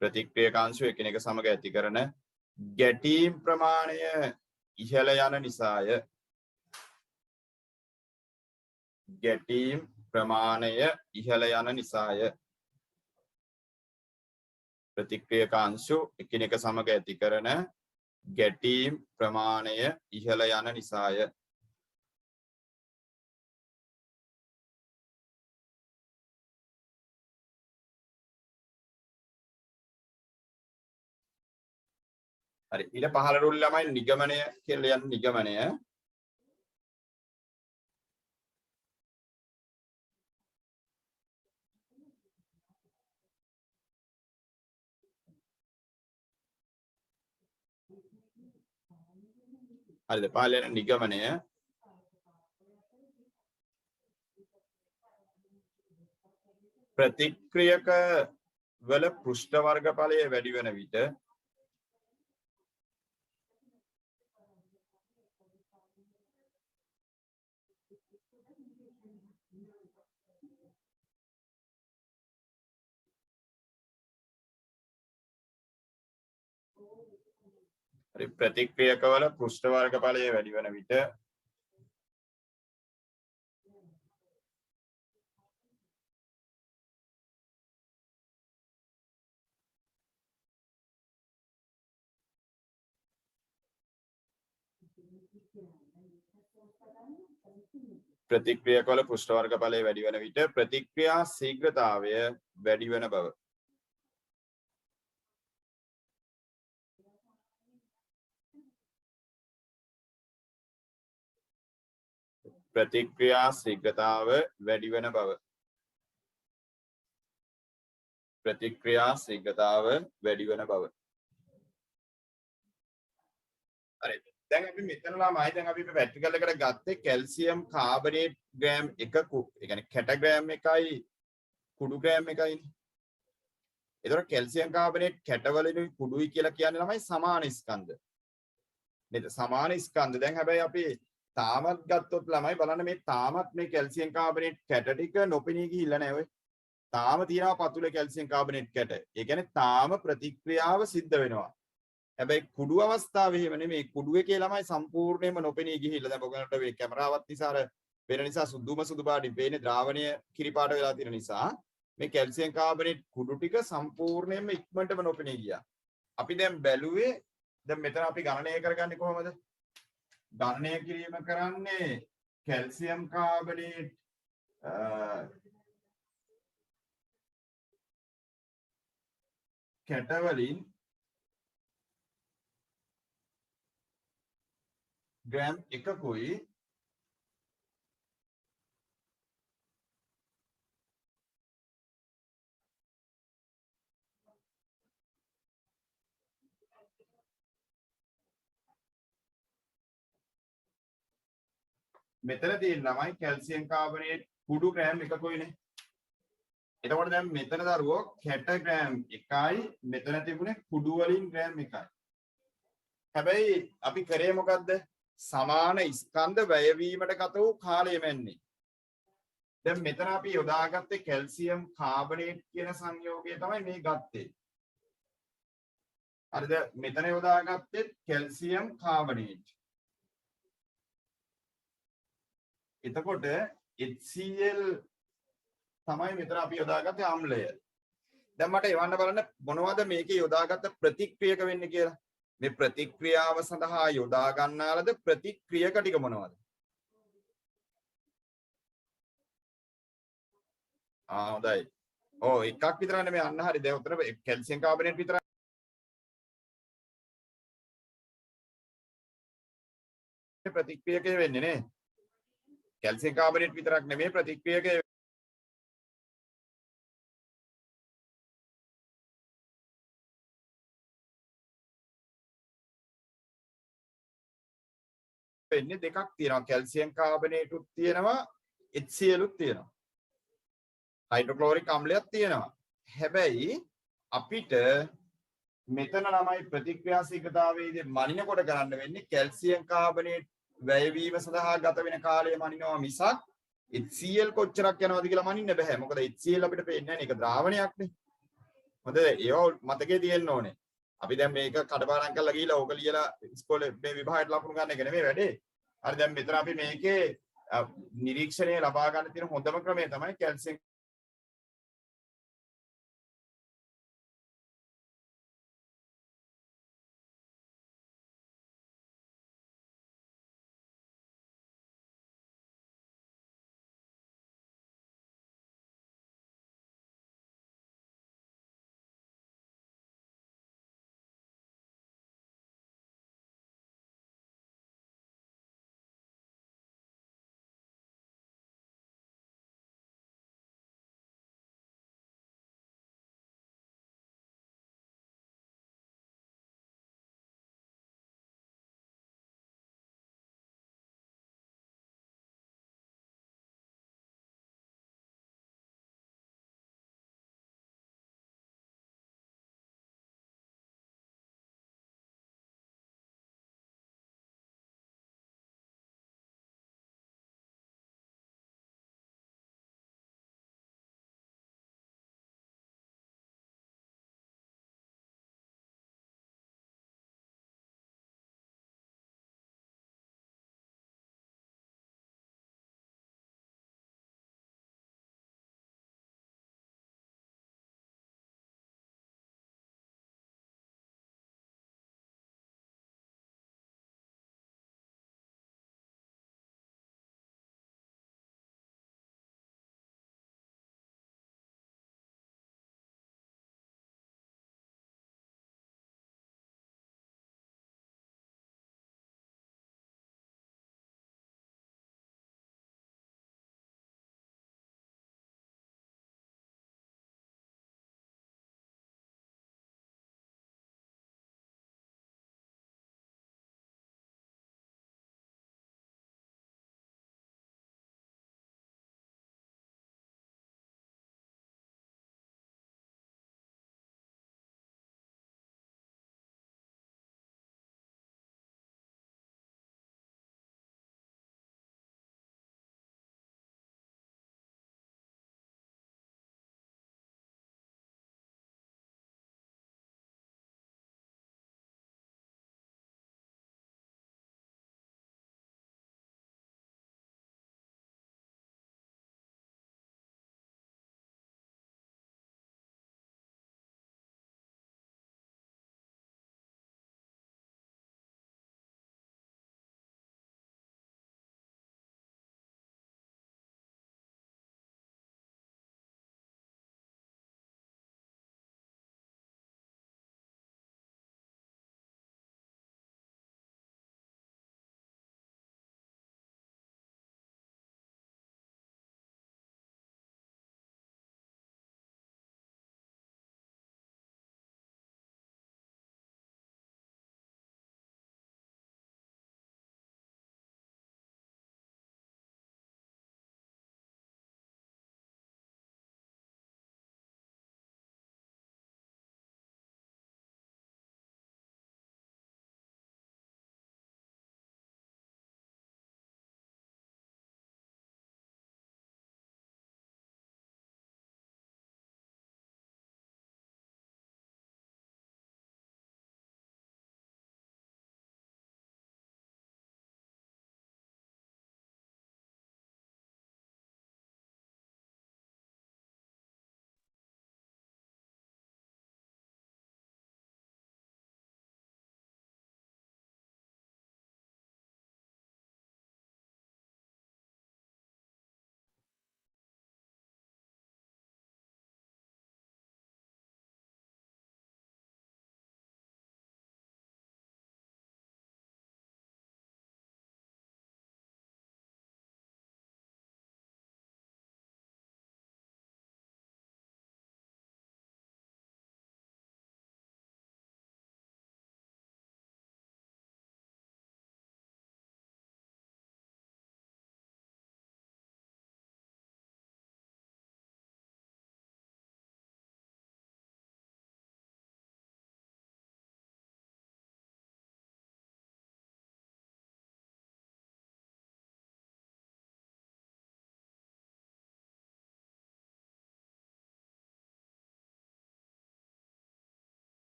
ප්‍රතික්‍රියකාංශු එකිනෙක සමග ඇති කරන ගැටීම් ප්‍රමාණය ඉහළ යන නිසාය ගැටීම් ප්‍රමාණය ඉහළ යන නිසාය ප්‍රතික්‍රියකාංශු එකිනෙක සමග ඇති කරන ගැටීම් ප්‍රමාණය ඉහළ යන නිසාය හරි ඊට පහළ රුල් ළමයි නිගමනය කියලා යන නිගමනය හරිද පහළ යන නිගමනය ප්‍රතික්‍රියක වල පෘෂ්ඨ වර්ගඵලය වැඩි වෙන විට ප්‍රතික්‍රියකවල පෘෂ්ඨ වර්ගඵලය වැඩි වෙන විට ප්‍රතික්‍රියකවල පෘෂ්ඨ වර්ගඵලය වැඩි වෙන විට ප්‍රතික්‍රියා ශීඝ්‍රතාවය වැඩි වෙන බව ප්‍රතික්‍රියා ශීඝ්‍රතාව වැඩි වෙන බව ප්‍රතික්‍රියා ශීඝ්‍රතාව වැඩි වෙන බව හරි දැන් අපි මෙතන ළමයි දැන් අපි ප්‍රැක්ටිකල් එකට ගත්තේ කැල්සියම් කාබනේට් ග්‍රෑම් 1 ඒ කියන්නේ කැටග්‍රෑම් එකයි කුඩු ග්‍රෑම් එකයිනේ ඒතර කැල්සියම් කාබනේට් කැටවලින් කුඩුයි කියලා කියන්නේ ළමයි සමාන ස්කන්ධ නේද සමාන ස්කන්ධ දැන් හැබැයි අපි තාමත් ගත්තොත් ළමයි බලන්න මේ තාමත් මේ කැල්සියම් කාබනේට් කැට ටික නොපෙනී ගිහිල්ලා නැහැ ඔය. තාම තියෙනවා පතුලේ කැල්සියම් කාබනේට් කැට. ඒ කියන්නේ තාම ප්‍රතික්‍රියාව සිද්ධ වෙනවා. හැබැයි කුඩු අවස්ථාවේ එහෙම නෙමෙයි කුඩු එකේ ළමයි සම්පූර්ණයෙන්ම නොපෙනී ගිහිල්ලා දැන් ඔයගලන්ට මේ කැමරාවත් නිසා අර වෙන නිසා සුදු පාටින් පේන්නේ ද්‍රාවණය කිරිපාට වෙලා තියෙන නිසා මේ කැල්සියම් කාබනේට් කුඩු ටික සම්පූර්ණයෙන්ම ඉක්මනටම නොපෙනී ගියා. අපි දැන් බැලුවේ දැන් මෙතන අපි ගණනය කරගන්නේ කොහොමද? ගණනය කිරීම කරන්නේ කැල්සියම් කාබනේට් කැටවලින් ග්‍රෑම් 1කුයි මෙතන තියෙන ළමයි කැල්සියම් කාබනේට් කුඩු ග්‍රෑම් 1කුයිනේ. එතකොට දැන් මෙතන දරුවෝ කැට ග්‍රෑම් 1යි මෙතන තිබුණේ කුඩු වලින් ග්‍රෑම් 1යි. හැබැයි අපි කරේ මොකද්ද? සමාන ස්කන්ධ වැයවීමට ගත වූ කාලය මැන්නේ. දැන් මෙතන අපි යොදාගත්තේ කැල්සියම් කාබනේට් කියන සංයෝගය තමයි මේ ගත්තේ. හරිද? මෙතන යොදාගත්තේ කැල්සියම් කාබනේට්. එතකොට HCl තමයි මෙතන අපි යොදාගත්තේ අම්ලය. දැන් මට එවන්න බලන්න මොනවද මේකේ යොදාගත්ත ප්‍රතික්‍රියක වෙන්නේ කියලා. මේ ප්‍රතික්‍රියාව සඳහා යොදා ගන්නාලද ප්‍රතික්‍රියක ටික මොනවද? හොඳයි. ඔව් එකක් විතර නෙමෙයි අන්න හරි. දැන් උතර කැල්සියම් කාබනේට් විතරයි ප්‍රතික්‍රියකේ වෙන්නේ නේ. කැල්සියම් කාබනේට් විතරක් නෙමෙයි ප්‍රතික්‍රියකේ වෙන්නේ දෙකක් තියෙනවා. කැල්සියම් කාබනේටුත් තියෙනවා HCl උත් තියෙනවා. හයිඩ්‍රොක්ලෝරික් අම්ලයක් තියෙනවා. හැබැයි අපිට මෙතන ළමයි ප්‍රතික්‍රියා ශීඝ්‍රතාවයේදී මනිනකොට කරන්න වෙන්නේ කැල්සියම් කාබනේට් වැයවීම සඳහා ගත වෙන කාලය මනිනවා මිසක් HCl කොච්චරක් යනවද කියලා මනින්න බෑ. මොකද HCl අපිට පේන්නේ නැහැ. ඒක ද්‍රාවණයක්නේ. හොඳද? ඒව මතකේ තියෙන්න ඕනේ. අපි දැන් මේක කඩපාඩම් කරලා ගිහිලා ඕක ලියලා ඉස්කෝලේ මේ විභාගයට ලකුණු ගන්න එක නෙමෙයි වැඩේ. හරි දැන් මෙතන අපි මේකේ නිරීක්ෂණය ලබා ගන්න තියෙන හොඳම ක්‍රමය තමයි කැල්සියම්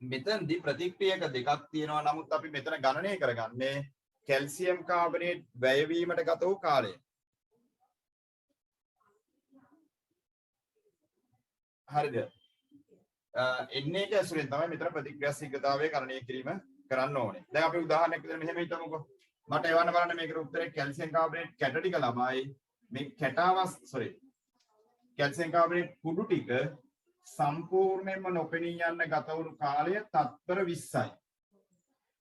මෙතනදී ප්‍රතික්‍රියක දෙකක් තියෙනවා. නමුත් අපි මෙතන ගණනය කරගන්නේ කැල්සියම් කාබනේට් වැයවීමට ගත වූ කාලය. හරිද? එන්නේ එක ඇසුරෙන් තමයි මෙතන ප්‍රතික්‍රියා ශීඝ්‍රතාවය ගණනය කිරීම කරන්න ඕනේ. දැන් අපි උදාහරණයක් විදිහට මෙහෙම හිතමුකෝ. මට එවන්න බලන්න මේකට උත්තරේ කැල්සියම් කාබනේට් කැට ටික ළමයි මේ කැල්සියම් කාබනේට් කුඩු ටික සම්පූර්ණයෙන්ම නොපෙනී යන්න ගත වුණු කාලය තත්පර 20යි.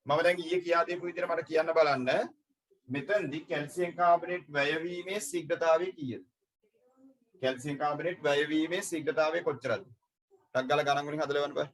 මම දැන් ඊයේ කියා දීපු විදිහට මට කියන්න බලන්න මෙතනදී කැල්සියම් කාබනේට් වැයවීමේ ශීඝ්‍රතාවය කීයද? කැල්සියම් කාබනේට් වැයවීමේ ශීඝ්‍රතාවය කොච්චරද? ටක් ගාලා ගණන් වලින් හදලා බලන්න බෑ.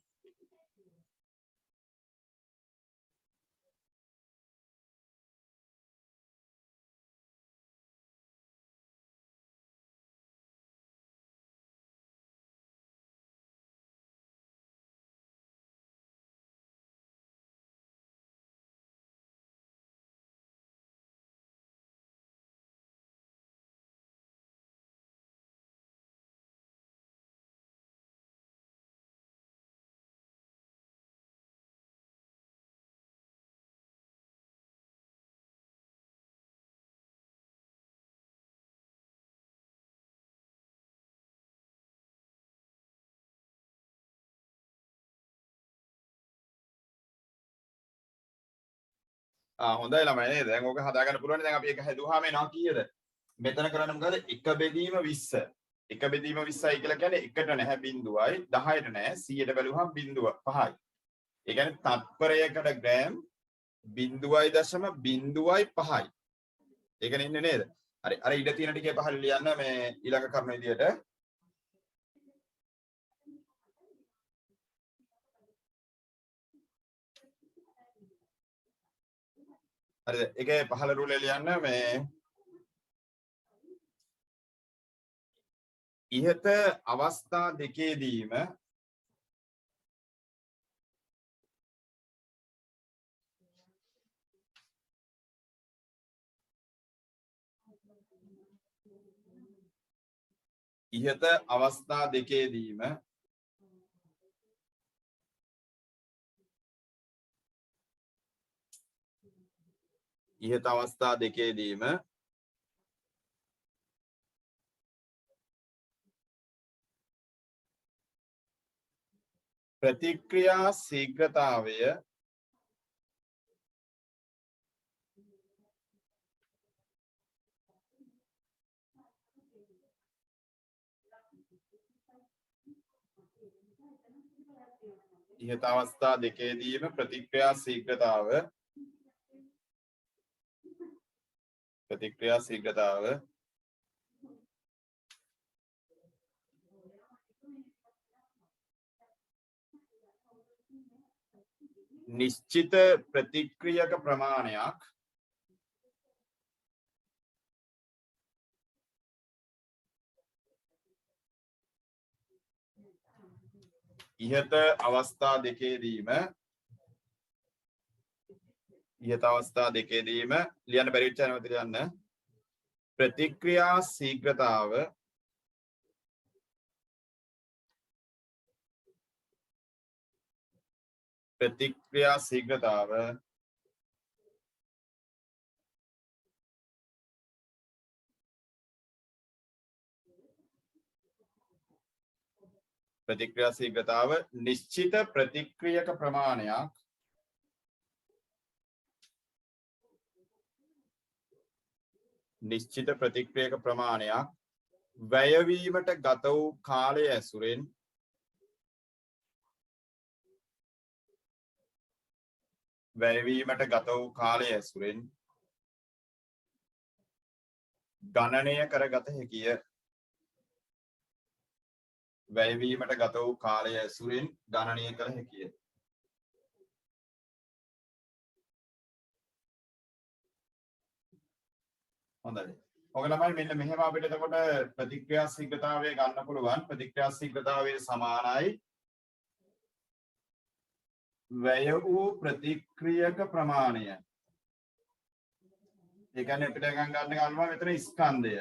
හොඳයි ළමයි නේද? දැන් ඕක හදාගන්න පුළුවන්. දැන් අපි ඒක හැදුවාම එනවා කීයද? මෙතන කරන්න මොකද? 1 බෙදීම 20. 1 බෙදීම 20යි කියලා කියන්නේ 1ට නැහැ බිඳුවයි 10ට නැහැ 100ට බැලුවහම බිඳුව 5යි. ඒ කියන්නේ තත්පරයකට ග්‍රෑම් 0.05යි. ඒකනේ ඉන්නේ නේද? හරි. අර ඉඩ තියෙන ටිකේ පහළ ලියන්න මේ ඊළඟ කරුණ විදියට. හරිද? ඒකේ පහළ රුලේ ලියන්න මේ ඉහත අවස්ථා දෙකේදීම ඉහත අවස්ථා දෙකේදීම ප්‍රතික්‍රියා ශීඝ්‍රතාවය ඉහත අවස්ථා දෙකේදීම ප්‍රතික්‍රියා ශීඝ්‍රතාව නිශ්චිත ප්‍රතික්‍රියක ප්‍රමාණයක් ඉහත අවස්ථා දෙකේදීම ලියන්න බැරි වෙච්ච නැවත ලියන්න ප්‍රතික්‍රියා ශීඝ්‍රතාව නිශ්චිත ප්‍රතික්‍රියක ප්‍රමාණයක් වැයවීමට ගත වූ කාලය ඇසුරෙන් ගණනය කරගත හැකිය. වැයවීමට ගත වූ කාලය ඇසුරෙන් ගණනය කළ හැකිය. හොඳයි. ඔක ළමයි මෙන්න මෙහෙම අපිට එතකොට ප්‍රතික්‍රියා ශීඝ්‍රතාවය ගන්න පුළුවන්. ප්‍රතික්‍රියා ශීඝ්‍රතාවය සමානයි වැය වූ ප්‍රතික්‍රියක ප්‍රමාණය. ඒ කියන්නේ අපිට ගන්න මෙතන ස්කන්ධය.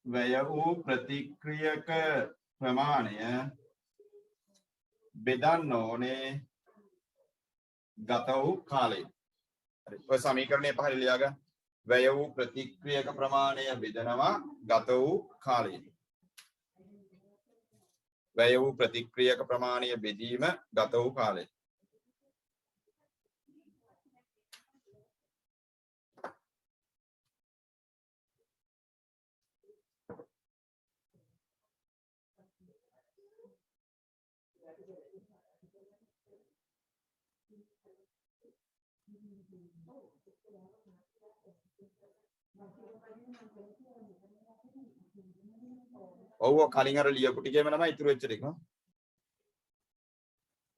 වැය වූ ප්‍රතික්‍රියක ප්‍රමාණය බෙදන්න ඕනේ ගත වූ කාලය. හරි. ඔය සමීකරණය පහල ලියා ගන්න. වැය වූ ප්‍රතික්‍රියක ප්‍රමාණය බෙදනවා ගත වූ කාලය. වැය වූ ප්‍රතික්‍රියක ප්‍රමාණය බෙදීම ගත වූ කාලය. ඔව් කලින් අර ලියපු ටිකේම තමයි ඉතුරු වෙච්ච ටික.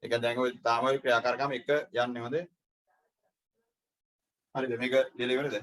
ඒක දැන් ඔය තාම ඔය ක්‍රියාකාරකම් එක යන්නේ හොඳේ. හරිද මේක ලියලා ඉවරද?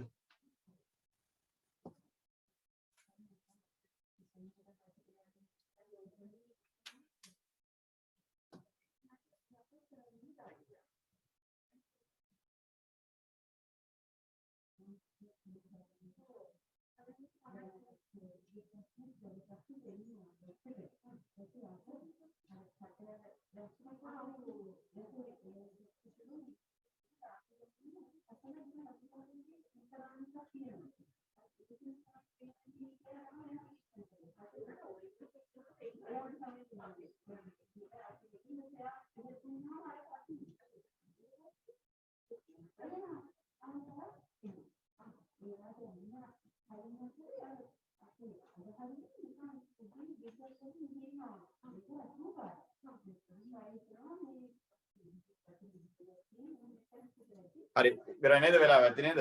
හරි ඉවරයි නේද වෙලාව ඇති නේද?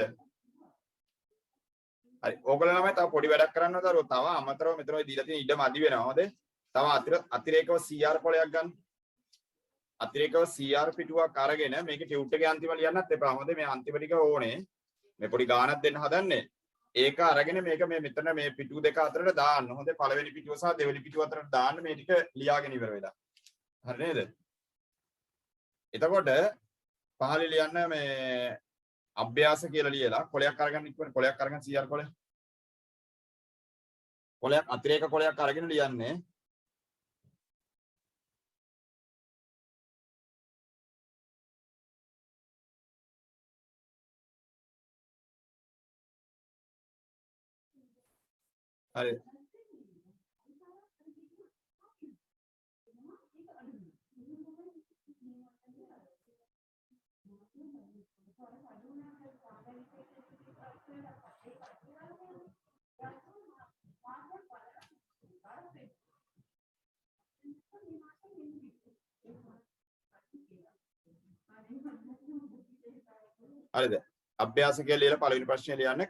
හරි ඕගොල්ලෝ ළමයි තව පොඩි වැඩක් කරන්න ඕනද? තව අමතරව මෙතන ඔය දීලා තියෙන ඉඩම අඩි වෙනවා හොඳේ. තව අතිරේකව CR කොලයක් ගන්න. අතිරේකව CR පිටුවක් අරගෙන මේක ටියුට් එකේ අන්තිම ලියන්නත් එපා. හොඳේ මේ අන්තිම ටික ඕනේ. මේ පොඩි ගානක් දෙන්න හදන්නේ. ඒක අරගෙන මේක මේ මෙතන මේ පිටු දෙක අතරට දාන්න. හොඳේ පළවෙනි පිටුව සහ දෙවෙනි පිටුව අතරට දාන්න මේ ටික ලියාගෙන ඉවර වෙලා. හරි නේද? එතකොට පහලේ ලියන්න මේ අභ්‍යාස කියලා ලියලා කොලයක් අරගෙන ඉක්මන කොලයක් අරගෙන CR කොලයක් අතිරේක කොලයක් අරගෙන ලියන්නේ. හරි හරිද? අභ්‍යාස කියලා ලියලා පළවෙනි ප්‍රශ්නේ ලියන්න.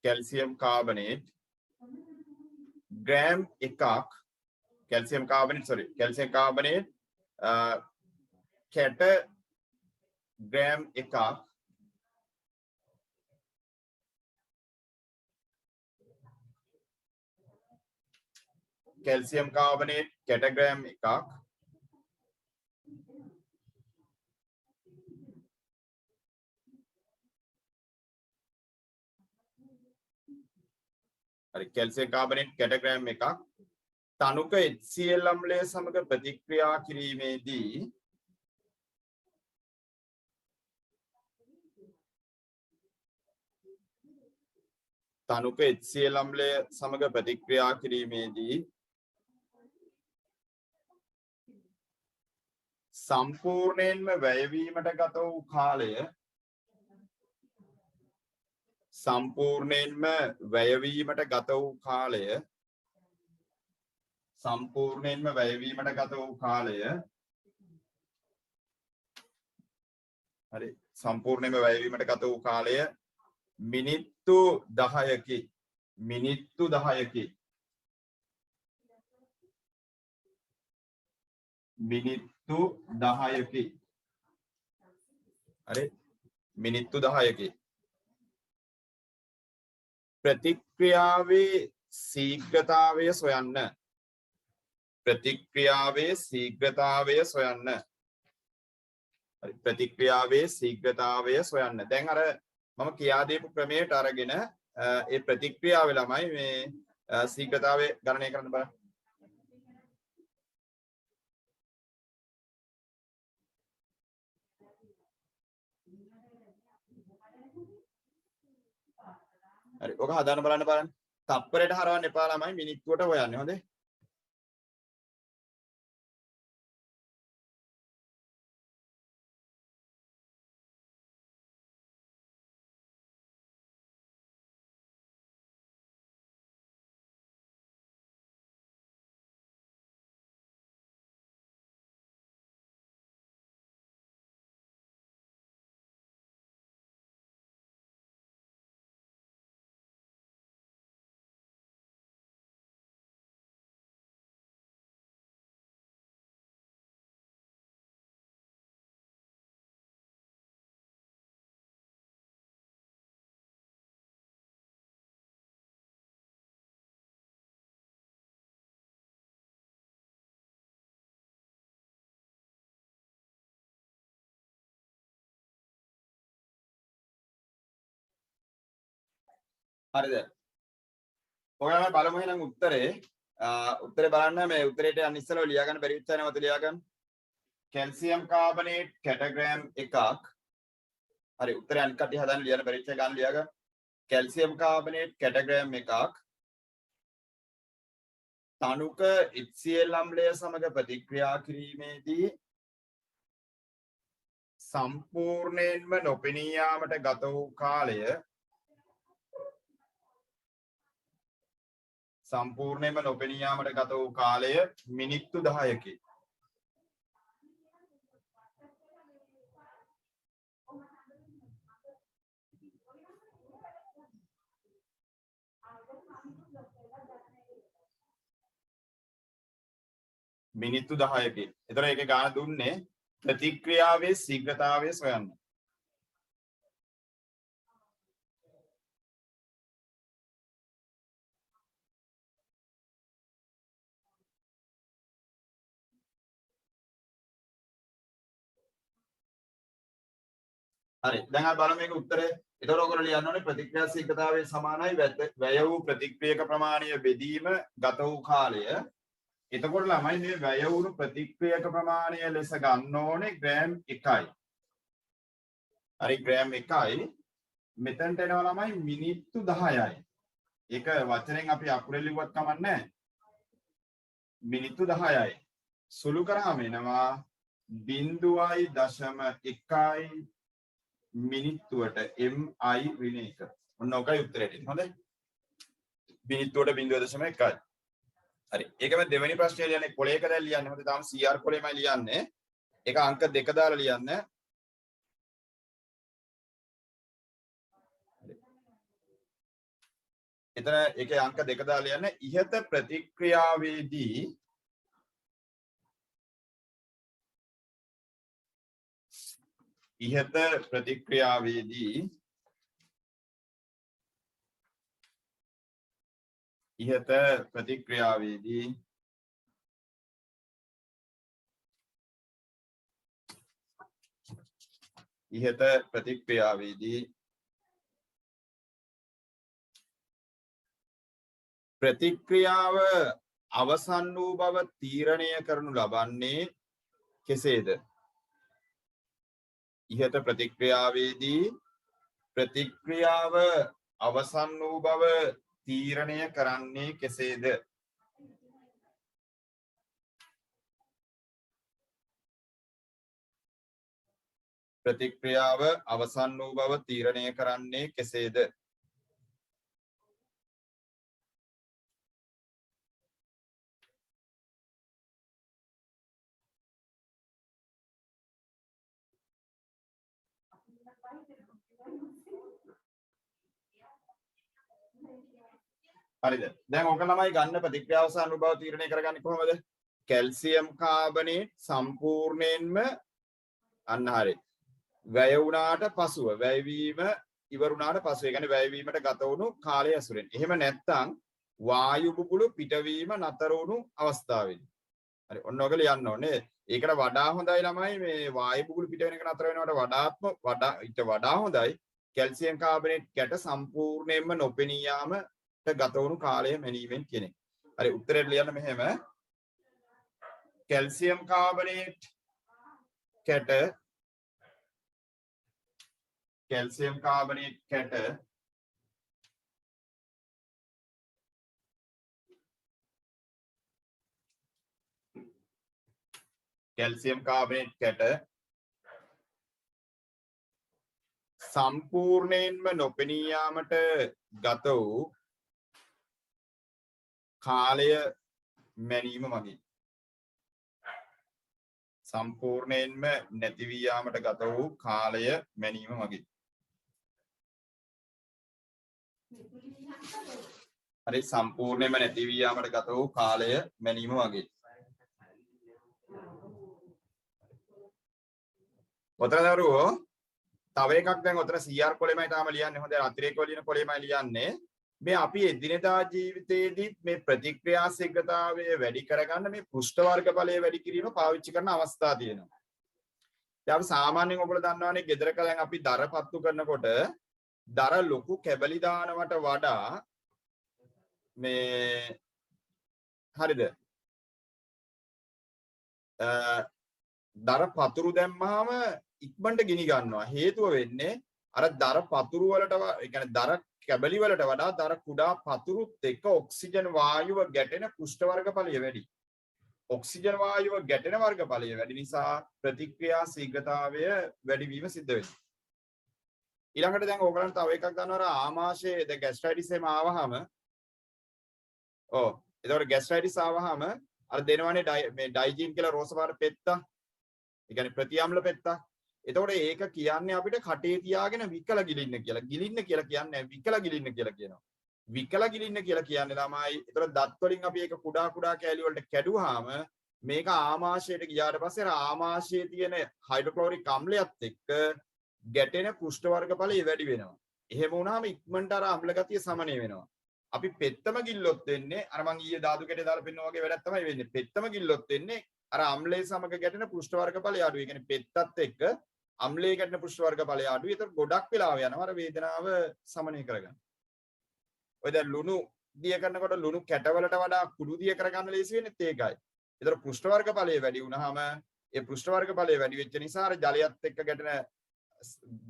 කැල්සියම් කාබනේට් ග්‍රෑම් එකක් කැල්සියම් කාබනේට් කැට ග්‍රෑම් එකක් කැල්සියම් කාබනේට් කැටග්‍රෑම් එකක් හරි කැල්සියම් කාබනේට් කැටග්‍රෑම් එකක් තනුක HCl අම්ලය සමග ප්‍රතික්‍රියා කිරීමේදී සම්පූර්ණයෙන්ම වැයවීමට ගත වූ කාලය මිනිත්තු 10කි. මිනිත්තු 10කි. හරි මිනිත්තු 10කි. ප්‍රතික්‍රියාවේ ශීඝ්‍රතාවය සොයන්න. ප්‍රතික්‍රියාවේ ශීඝ්‍රතාවය සොයන්න. හරි ප්‍රතික්‍රියාවේ ශීඝ්‍රතාවය සොයන්න. දැන් අර මම කියා දීපු ක්‍රමයට අරගෙන ඒ ප්‍රතික්‍රියාව ළමයි මේ ශීඝ්‍රතාවය ගණනය කරන්න බලන්න. හරි ඔක හදාන්න බලන්න. තප්පරයට හරවන්න එපා ළමයි මිනිත්තුවට හොයන්නේ හොඳේ. හරිද? ඔයාලා බලමු එහෙනම් උත්තරේ. උත්තරේ බලන්න මේ උත්තරේට යන්න ඉස්සෙල්ලා ලියා ගන්න බැරි වෙච්ච නැවත ලියා ගන්න. කැල්සියම් කාබනේට් කැටග්‍රෑම් 1ක්. හරි උත්තරේ අනිත් කටි හදන්න ලියන්න බැරි වෙච්ච ගන්න ලියා ගන්න. කැල්සියම් කාබනේට් කැටග්‍රෑම් 1ක්. තනුක HCl අම්ලය සමග ප්‍රතික්‍රියා කිරීමේදී සම්පූර්ණයෙන්ම නොපෙනී යාමට ගත වූ කාලය මිනිත්තු 10කි. මිනිත්තු 10කි. ඒතර ඒකේ ගාන දුන්නේ ප්‍රතික්‍රියාවේ ශීඝ්‍රතාවය සොයන්න. හරි දැන් අපි බලමු මේක උත්තරේ. ඒතර ඔයගොල්ලෝ ලියන්න ඕනේ ප්‍රතික්‍රියා ශීඝ්‍රතාවය සමානයි වැය වූ ප්‍රතික්‍රියක ප්‍රමාණය බෙදීම ගත වූ කාලය. එතකොට ළමයි මේ වැය වුණු ප්‍රතික්‍රියක ප්‍රමාණය ලෙස ගන්න ඕනේ ග්‍රෑම් 1යි. හරි ග්‍රෑම් 1යි. මෙතනට එනවා ළමයි මිනිත්තු 10යි. ඒක වචනෙන් අපි අකුරෙන් ලිව්වත් කමක් නැහැ. මිනිත්තු 10යි. සුළු කරාම එනවා 0.1යි මිනිත්තුවට MI ඍණ 1. ඔන්න ඔකයි උත්තරේ තියෙන්නේ. හොඳයි. මිනිත්තුවට 0.1යි. හරි. ඒකම දෙවෙනි ප්‍රශ්නේ ලියන්නේ කොලයක දැන් ලියන්නේ. හොඳයි. තාම CR කොලෙමයි ලියන්නේ. ඒක අංක 2 දාලා ලියන්න. එතන ඒකේ අංක 2 දාලා ලියන්න. ඉහත ප්‍රතික්‍රියාවේදී ඉහත ප්‍රතික්‍රියාවේදී ප්‍රතික්‍රියාව අවසන් වූ බව තීරණය කරනු ලබන්නේ කෙසේද? ඉහත ප්‍රතික්‍රියාවේදී ප්‍රතික්‍රියාව අවසන් වූ බව තීරණය කරන්නේ කෙසේද? ප්‍රතික්‍රියාව අවසන් වූ බව තීරණය කරන්නේ කෙසේද? හරිද? දැන් ඕක ළමයි ගන්න ප්‍රතික්‍රියාව අවසන් වූ බව තීරණය කරගන්නේ කොහොමද? කැල්සියම් කාබනේට් සම්පූර්ණයෙන්ම අන්න හරි. වැය වුණාට පසුව වැයවීම ඉවර වුණාට පසුව ඒ කියන්නේ වැයවීමට ගත වුණු කාලය ඇසුරෙන්. එහෙම නැත්නම් වායු බුබුළු පිටවීම නතර වුණු අවස්ථාවේදී. හරි ඔන්න ඔක ලියන්න ඕනේ. ඒකට වඩා හොඳයි ළමයි මේ වායු බුබුලු පිට වෙන එක නතර වෙනවට වඩා හොඳයි කැල්සියම් කාබනේට් කැට සම්පූර්ණයෙන්ම නොපෙනී යාමට ගත වුණු කාලය මැනීමෙන් කියන එක. හරි උත්තරේ ලියන්න මෙහෙම. කැල්සියම් කාබනේට් කැට කැල්සියම් කාබනේට් කැට කැල්සියම් කාබනේට් කැට සම්පූර්ණයෙන්ම නොපෙනී යාමට ගත වූ කාලය මැනීම මගින් සම්පූර්ණයෙන්ම නැති වී යාමට ගත වූ කාලය මැනීම මගින් හරි සම්පූර්ණයෙන්ම නැති වී යාමට ගත වූ කාලය මැනීම මගින් ඔතන දරුවෝ තව එකක් දැන් ඔතන CR කොලෙමයි තාම ලියන්නේ හොඳයි අතිරේක වලින කොලෙමයි ලියන්නේ මේ අපි එදිනෙදා ජීවිතයේදී මේ ප්‍රතික්‍රියා ශීඝ්‍රතාවය වැඩි කරගන්න මේ පෘෂ්ඨ වර්ග බලය වැඩි කිරීම පාවිච්චි කරන අවස්ථා තියෙනවා. දැන් අපි සාමාන්‍යයෙන් ඔයගොල්ලෝ දන්නවනේ ගෙදරක දැන් අපි දර පත්තු කරනකොට දර ලොකු කැබලි දානවට වඩා මේ හරිද? දර පතුරු දැම්මහම ඉක්මනට ගිනි ගන්නවා. හේතුව වෙන්නේ අර දර පතුරු වලට ඒ කියන්නේ දර කැබලි වලට වඩා දර කුඩා පතුරුත් එක්ක ඔක්සිජන් වායුව ගැටෙන පෘෂ්ඨ වර්ගඵලය වැඩි. ඔක්සිජන් වායුව ගැටෙන වර්ගඵලය වැඩි නිසා ප්‍රතික්‍රියා ශීඝ්‍රතාවය වැඩි වීම සිද්ධ වෙනවා. ඊළඟට දැන් ඕගලන්ට තව එකක් ගන්නවා ආමාශයේ දැන් ગેස්ට්‍රයිටිස් එහෙම ආවහම එතකොට ગેස්ට්‍රයිටිස් ආවහම අර දෙනවනේ මේ ඩයිජින් කියලා රෝස පාට පෙත්තා. ඒ කියන්නේ ප්‍රතිආම්ල පෙත්තා. එතකොට ඒක කියන්නේ අපිට කටේ තියාගෙන විකල ගිලින්න කියලා. ගිලින්න කියලා කියන්නේ විකල ගිලින්න කියලා කියනවා. විකල ගිලින්න කියලා කියන්නේ ළමයි. එතකොට දත් වලින් අපි ඒක කුඩා කුඩා කැලි වලට කැඩුවාම මේක ආමාශයට ගියාට පස්සේ අර ආමාශයේ තියෙන හයිඩ්‍රොක්ලෝරික් අම්ලයත් එක්ක ගැටෙන පෘෂ්ඨ වර්ගඵලය වැඩි වෙනවා. එහෙම වුණාම ඉක්මනට අර අම්ල ගතිය සමනය වෙනවා. අපි පෙත්තම ගිල්ලොත් වෙන්නේ අර මං ඊයේ දාදු කැටේ දාලා පෙන්නවා වගේ වැඩක් තමයි වෙන්නේ. පෙත්තම ගිල්ලොත් වෙන්නේ අර අම්ලයේ සමග ගැටෙන පෘෂ්ඨ වර්ගඵලය අඩුයි. ඒ කියන්නේ පෙත්තත් එක්ක අම්ලයේ ගැටෙන පෘෂ්ඨ වර්ගඵලය අඩුයි. ඒතර ගොඩක් වෙලාව යනවා අර වේදනාව සමනය කරගන්න. ඔය දැන් ලුණු දිය කරනකොට ලුණු කැටවලට වඩා කුඩු දිය කරගන්න ලේසි වෙන්නේ ඒකයි. ඒතර පෘෂ්ඨ වර්ගඵලය වැඩි වුණාම ඒ පෘෂ්ඨ වර්ගඵලය වැඩි වෙච්ච නිසා අර ජලයත් එක්ක ගැටෙන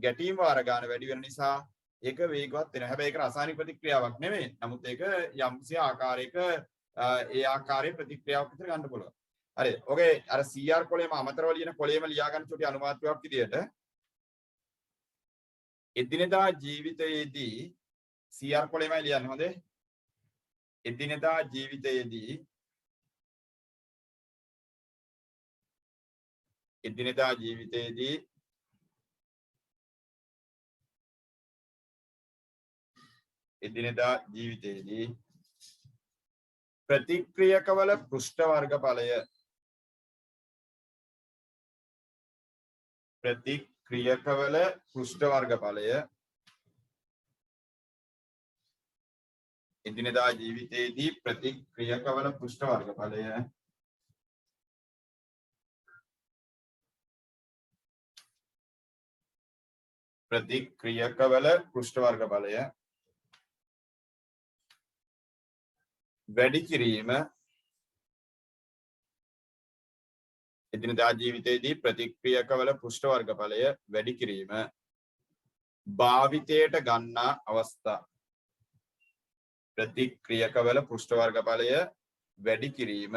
ගැටීම් වාර ගන්න වැඩි වෙන නිසා ඒක වේගවත් වෙනවා. හැබැයි ඒක රසායනික ප්‍රතික්‍රියාවක් නෙමෙයි. නමුත් ඒක යම්කිසි ආකාරයක ඒ ආකාරයේ ප්‍රතික්‍රියාවක් විතර ගන්න පුළුවන්. හරි. ඔගේ අර CR කොලේම අමතරව ලියන කොලේම ලියා ගන්න චුටි අනුමාත්‍යාවක් විදියට එදිනෙදා ජීවිතයේදී CR කොලේමයි ලියන්නේ හොඳේ. එදිනෙදා ජීවිතයේදී එදිනෙදා ජීවිතයේදී ප්‍රතික්‍රියකවල පෘෂ්ඨ වර්ගඵලය එදිනෙදා ජීවිතයේදී ප්‍රතික්‍රියකවල පෘෂ්ඨ වර්ගඵලය වැඩි කිරීම එදිනෙදා ජීවිතයේදී ප්‍රතික්‍රියකවල පෘෂ්ඨ වර්ගඵලය වැඩි කිරීම භාවිතයට ගන්නා අවස්ථා ප්‍රතික්‍රියකවල පෘෂ්ඨ වර්ගඵලය වැඩි කිරීම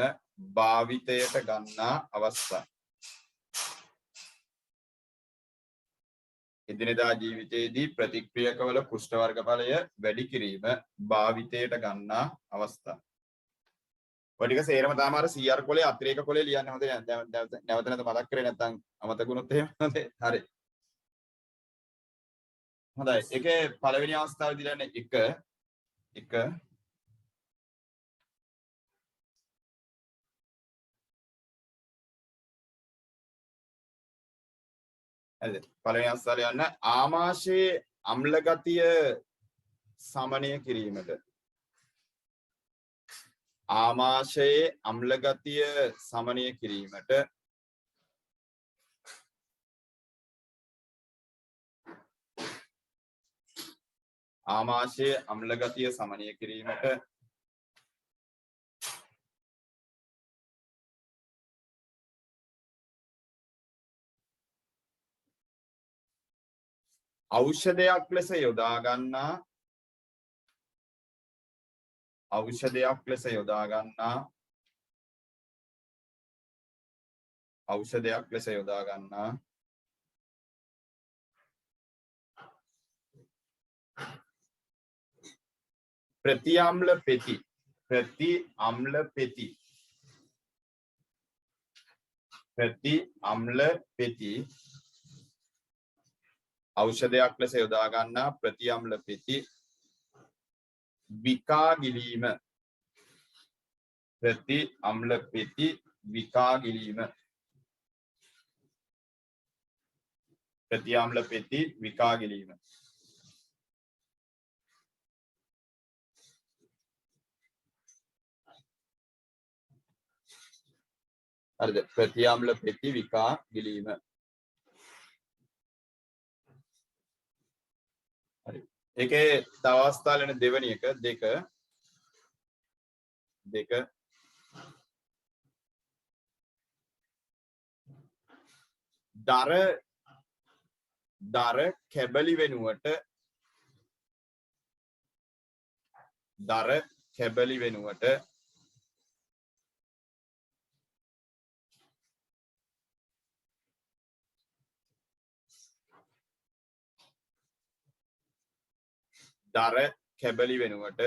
භාවිතයට ගන්නා අවස්ථා එදිනෙදා ජීවිතයේදී ප්‍රතික්‍රියකවල පෘෂ්ඨ වර්ගඵලය වැඩි කිරීම භාවිතයට ගන්නා අවස්ථා. ඔය ටික සේරම තාම අර CR කොලේ අතිරේක කොලේ ලියන්න හොඳ නැවත මතක් කරේ නැත්නම් අමතක වුණොත් එහෙම හොඳයි. හරි. හොඳයි. ඒකේ පළවෙනි අවස්ථාවේ දිලන්නේ 1 හරිද? පළවෙනි අවස්ථාවේ යන්න ආමාශයේ අම්ල ගතිය සමනය කිරීමට ආමාශයේ අම්ල ගතිය සමනය කිරීමට ආමාශයේ අම්ල ගතිය සමනය කිරීමට ඖෂධයක් ලෙස යොදා ගන්නා ඖෂධයක් ලෙස යොදා ගන්නා ඖෂධයක් ලෙස යොදා ගන්නා ප්‍රතිඅම්ල පෙති ප්‍රතිඅම්ල පෙති ප්‍රතිඅම්ල පෙති ඖෂධයක් ලෙස යොදා ගන්නා ප්‍රතිඅම්ල පෙති විකා ගිලීම ප්‍රතිඅම්ල පෙති විකා ගිලීම ප්‍රතිඅම්ල පෙති විකා ගිලීම හරිද ප්‍රතිඅම්ල පෙති විකා ගිලීම හරි ඒකේ තව අවස්ථාවල දෙවෙනි එක දෙක දර කැබලි වෙනුවට දර කැබලි වෙනුවට දර කැබලි වෙනුවට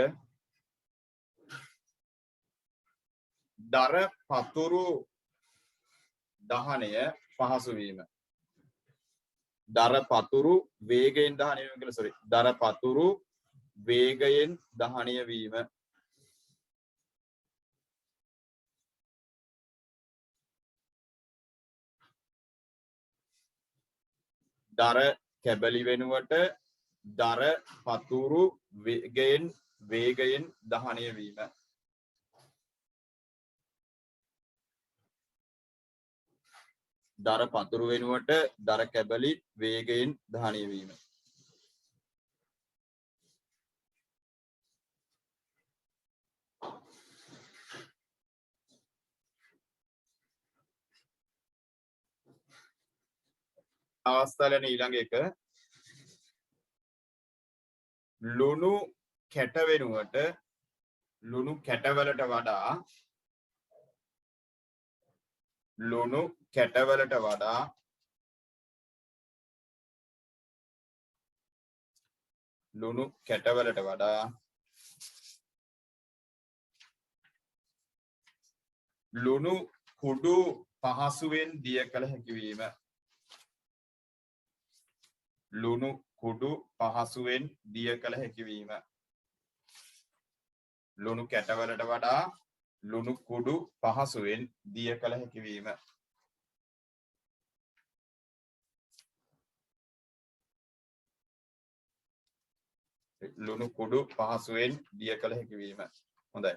දර පතුරු දහනය පහසු වීම දර පතුරු වේගයෙන් දහනය වීම කියලා sorry දර පතුරු වේගයෙන් දහනය වීම දර කැබලි වෙනුවට දර පතුරු වේගයෙන් දහනය වීම දර පතුරු වෙනුවට දර කැබලි වේගයෙන් දහනය වීම අවස්ථාවලන ඊළඟ එක ලුණු කැට වෙනුවට ලුණු කැටවලට වඩා ලුණු කැටවලට වඩා ලුණු කැටවලට වඩා ලුණු කුඩු පහසුවෙන් දිය කළ හැකි වීම ලුණු කුඩු පහසුවෙන් දිය කළ හැකි වීම ලුණු කැටවලට වඩා ලුණු කුඩු පහසුවෙන් දිය කළ හැකි වීම ලුණු කුඩු පහසුවෙන් දිය කළ හැකි වීම හොඳයි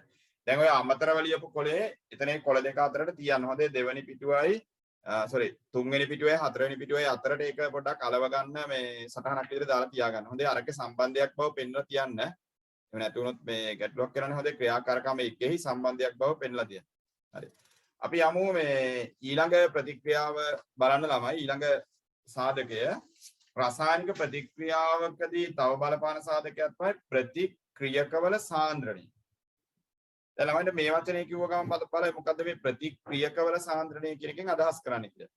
දැන් ඔය අමතරව ලියපු කොලේ එතනේ කොළ දෙක අතරට තියන්න හොඳේ දෙවෙනි පිටුවයි sorry තුන්වෙනි පිටුවයි හතරවෙනි පිටුවයි අතරට ඒක පොඩ්ඩක් අලව ගන්න මේ සටහනක් විදිහට දාලා තියාගන්න හොඳේ අරක සම්බන්ධයක් බව පෙන්වලා තියන්න එහෙම නැති වුණොත් මේ ගැටලුවක් කරන්නේ හොඳේ ක්‍රියාකාරකම එකෙහි සම්බන්ධයක් බව පෙන්වලා තියන්න හරි අපි යමු මේ ඊළඟ ප්‍රතික්‍රියාව බලන්න ළමයි ඊළඟ සාධකය රසායනික ප්‍රතික්‍රියාවකදී තව බලපාන සාධකයක් තමයි ප්‍රතික්‍රියකවල සාන්ද්‍රණය. දැන් ළමයින්ට මේ වචනේ කිව්ව ගමන් බලන්න මොකද්ද මේ ප්‍රතික්‍රියකවල සාන්ද්‍රණය කියන එකෙන් අදහස් කරන්නේ කියලා.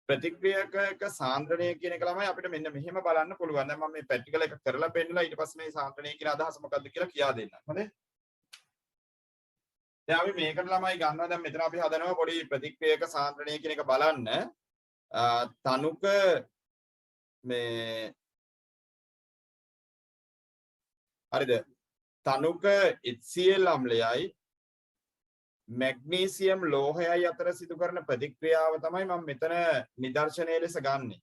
ප්‍රතික්‍රියකක සාන්ද්‍රණය කියන එක ළමයි අපිට මෙන්න මෙහෙම බලන්න පුළුවන්. දැන් මම මේ ප්‍රැක්ටිකල් එක කරලා පෙන්නලා ඊට පස්සේ මේ සාන්ද්‍රණය කියන අදහස මොකද්ද කියලා කියා දෙන්නම්. හොඳේ? දැන් අපි මේකට ළමයි ගන්නවා දැන් මෙතන අපි හදනවා පොඩි ප්‍රතික්‍රියක සාන්ද්‍රණය කියන එක බලන්න. තනුක මේ හරිද තනුක HCl අම්ලයයි මැග්නීසියම් ලෝහයයි අතර සිදු කරන ප්‍රතික්‍රියාව තමයි මම මෙතන නිදර්ශනය ලෙස ගන්නෙ.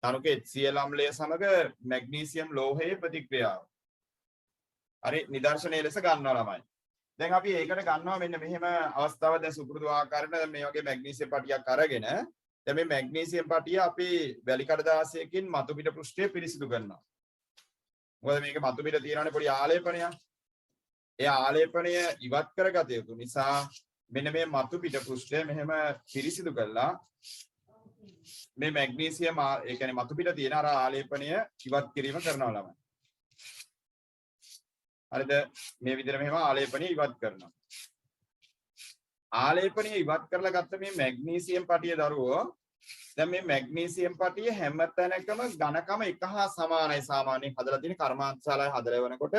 තනුක HCl අම්ලය සමග මැග්නීසියම් ලෝහයේ ප්‍රතික්‍රියාව. හරි නිදර්ශනයේ ලෙස ගන්නවා ළමයි. දැන් අපි ඒකට ගන්නවා මෙන්න මෙහෙම අවස්ථාවක් දැන් සුපුරුදු ආකාරයට දැන් මේ වගේ මැග්නීසියම් පටියක් අරගෙන දැන් මේ මැග්නීසියම් පටිය අපි වැලි කඩදාසියකින් මතු පිට පෘෂ්ඨය පිරිසිදු කරනවා. මොකද මේක මතු පිට තියෙනවානේ පොඩි ආලේපනයක්. ඒ ආලේපනය ඉවත් කරගත යුතු නිසා මෙන්න මේ මතු පිට පෘෂ්ඨය මෙහෙම පිරිසිදු කරලා මේ මැග්නීසියම් ඒ කියන්නේ මතු පිට තියෙන අර ආලේපනය ඉවත් කිරීම කරනවා ළමයි. හරිද? මේ විදිහට මෙහෙම ආලේපනය ඉවත් කරනවා. ආලේපනය ඉවත් කරලා ගත්ත මේ මැග්නීසියම් පටිය දරුවෝ දැන් මේ මැග්නීසියම් පටිය හැම තැනකම ඝනකම එක හා සමානයි. සාමාන්‍යයෙන් හදලා තියෙන කර්මාන්තශාලාවේ හදලා වෙනකොට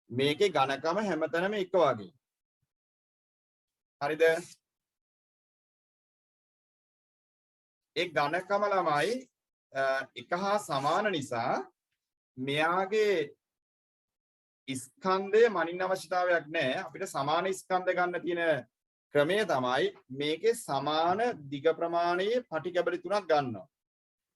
මේකේ ඝනකම හැමතැනම එක වගේ. හරිද? ඒ ඝනකම ළමයි එක හා සමාන නිසා මෙයාගේ ස්කන්ධය මනින්න අවශ්‍යතාවයක් නැහැ. අපිට සමාන ස්කන්ධ ගන්න තියෙන ක්‍රමය තමයි මේකේ සමාන දිග ප්‍රමාණයේ පටිකැබලි තුනක් ගන්නවා.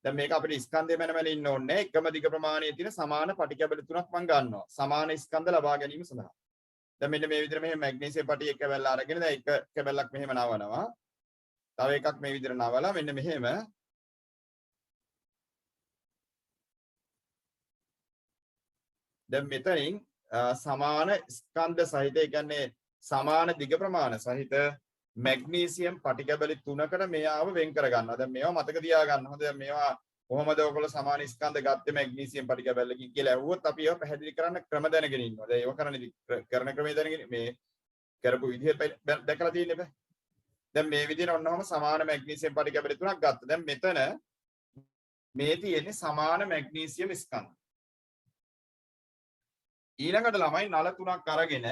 දැන් මේක අපිට ස්කන්ධය මැනමැන ඉන්න ඕනේ නැහැ. එකම දිග ප්‍රමාණයේ තියෙන සමාන පටිකැබලි තුනක් මම ගන්නවා. සමාන ස්කන්ධ ලබා ගැනීම සඳහා. දැන් මෙන්න මේ විදිහට මෙහෙම මැග්නීසියම් පටි එක කැබල්ල අරගෙන දැන් එක කැබල්ලක් මෙහෙම නවනවා. තව එකක් මේ විදිහට නවලා මෙන්න මෙහෙම දැන් මෙතනින් සමාන ස්කන්ධ සහිත ඒ කියන්නේ සමාන දිග ප්‍රමාණ සහිත මැග්නීසියම් පටිකැබලි තුනකට මෙයාව වෙන් කර ගන්නවා. දැන් මේවා මතක තියාගන්න. හොඳ දැන් මේවා කොහොමද ඔයගොල්ලෝ සමාන ස්කන්ධ ගත්තේ මැග්නීසියම් පටිකැබලකින් කියලා ඇහුවොත් අපි ඒවා පැහැදිලි කරන්න ක්‍රම දැනගෙන ඉන්නවා. දැන් ඒව කරන ක්‍රමය දැනගෙන මේ කරපු විදිහ දැකලා තියෙන්නේ බෑ. දැන් මේ විදිහට ඔන්නෝම සමාන මැග්නීසියම් පටිකැබලි තුනක් ගත්තා. දැන් මෙතන මේ තියෙන්නේ සමාන මැග්නීසියම් ස්කන්ධ. ඊළඟට ළමයි නල තුනක් අරගෙන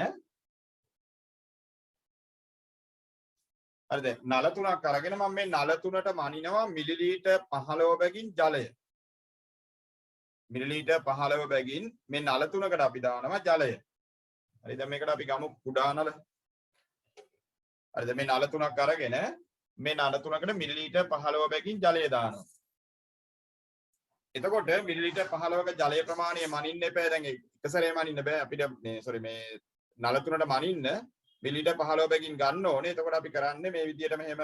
හරිද? නල තුනක් අරගෙන මම මේ නල තුනට මනිනවා මිලිලීටර් 15 බැගින් ජලය. මිලිලීටර් 15 බැගින් මේ නල තුනකට අපි දානවා ජලය. හරි දැන් මේකට අපි ගමු කුඩා නල. හරිද? මේ නල තුනක් අරගෙන මේ නල තුනකට මිලිලීටර් 15 බැගින් ජලය දානවා. එතකොට මිලිලීටර් 15ක ජලය ප්‍රමාණය මනින්න එපා. දැන් එක සැරේ මනින්න බෑ. අපිට මේ මේ නල තුනට මනින්න මිලිලීටර් 15 බැගින් ගන්න ඕනේ. එතකොට අපි කරන්නේ මේ විදිහට මෙහෙම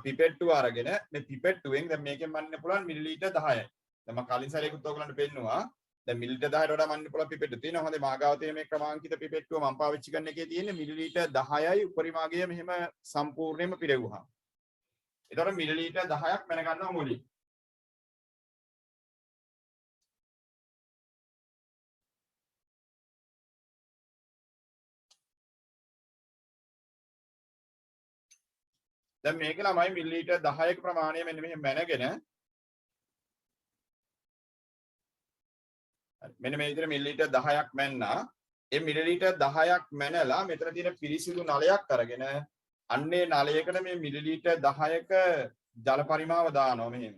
පිපෙට්ටුව අරගෙන මේ පිපෙට්ටුවෙන් දැන් මේකෙන් මනින්න පුළුවන් මිලිලීටර් 10යි. දැන් මම කලින් සැරේකුත් ඔයගලන්ට පෙන්නුවා. දැන් මිලිලීටර් 10ට වඩා මනින්න පුළුවන් පිපෙට්ටු තියෙනවා. හොඳේ මාගාව තියෙන මේ ක්‍රමාංකිත පිපෙට්ටුව මම පාවිච්චි කරන එකේ තියෙන්නේ මිලිලීටර් 10යි උපරිමාගය මෙහෙම සම්පූර්ණයෙන්ම පිරෙවුවා. එතකොට මිලිලීටර් 10ක් මැන ගන්නවා මුලින්. දැන් මේක ළමයි මිලිලීටර් 10ක ප්‍රමාණය මෙන්න මෙහෙම මැනගෙන මෙන්න මේ විදිහට මිලිලීටර් 10ක් මැන්නා. ඒ මිලිලීටර් 10ක් මැනලා මෙතන තියෙන පිරිසිදු නලයක් අරගෙන අන්නේ නලයකට මේ මිලිලීටර් 10ක ජල පරිමාව දානවා මෙහෙම.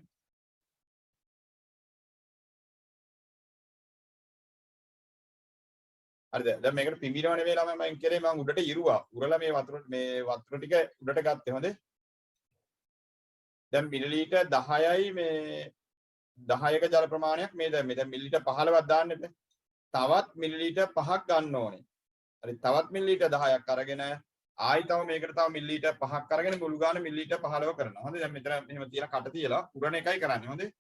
හරිද? දැන් මේකට පිඹිනව නෙවෙයි ළමයි මම කරේ මම උඩට ඉරුවා. උරලා මේ වතුර ටික උඩට ගත්තේ හොඳේ. දැන් මිලිලීටර් 10යි මේ 10ක ජල ප්‍රමාණයක් මේ දැන් මිලිලීටර් 15ක් දාන්න එපා. තවත් මිලිලීටර් 5ක් ගන්න ඕනේ. හරි තවත් මිලිලීටර් 10ක් අරගෙන ආයි තව මේකට තව මිලිලීටර් 5ක් අරගෙන මුළු ගාන මිලිලීටර් 15 කරනවා. හොඳේ දැන් මෙතන මෙහෙම තියලා කට තියලා උරණ එකයි කරන්නේ. හොඳේ.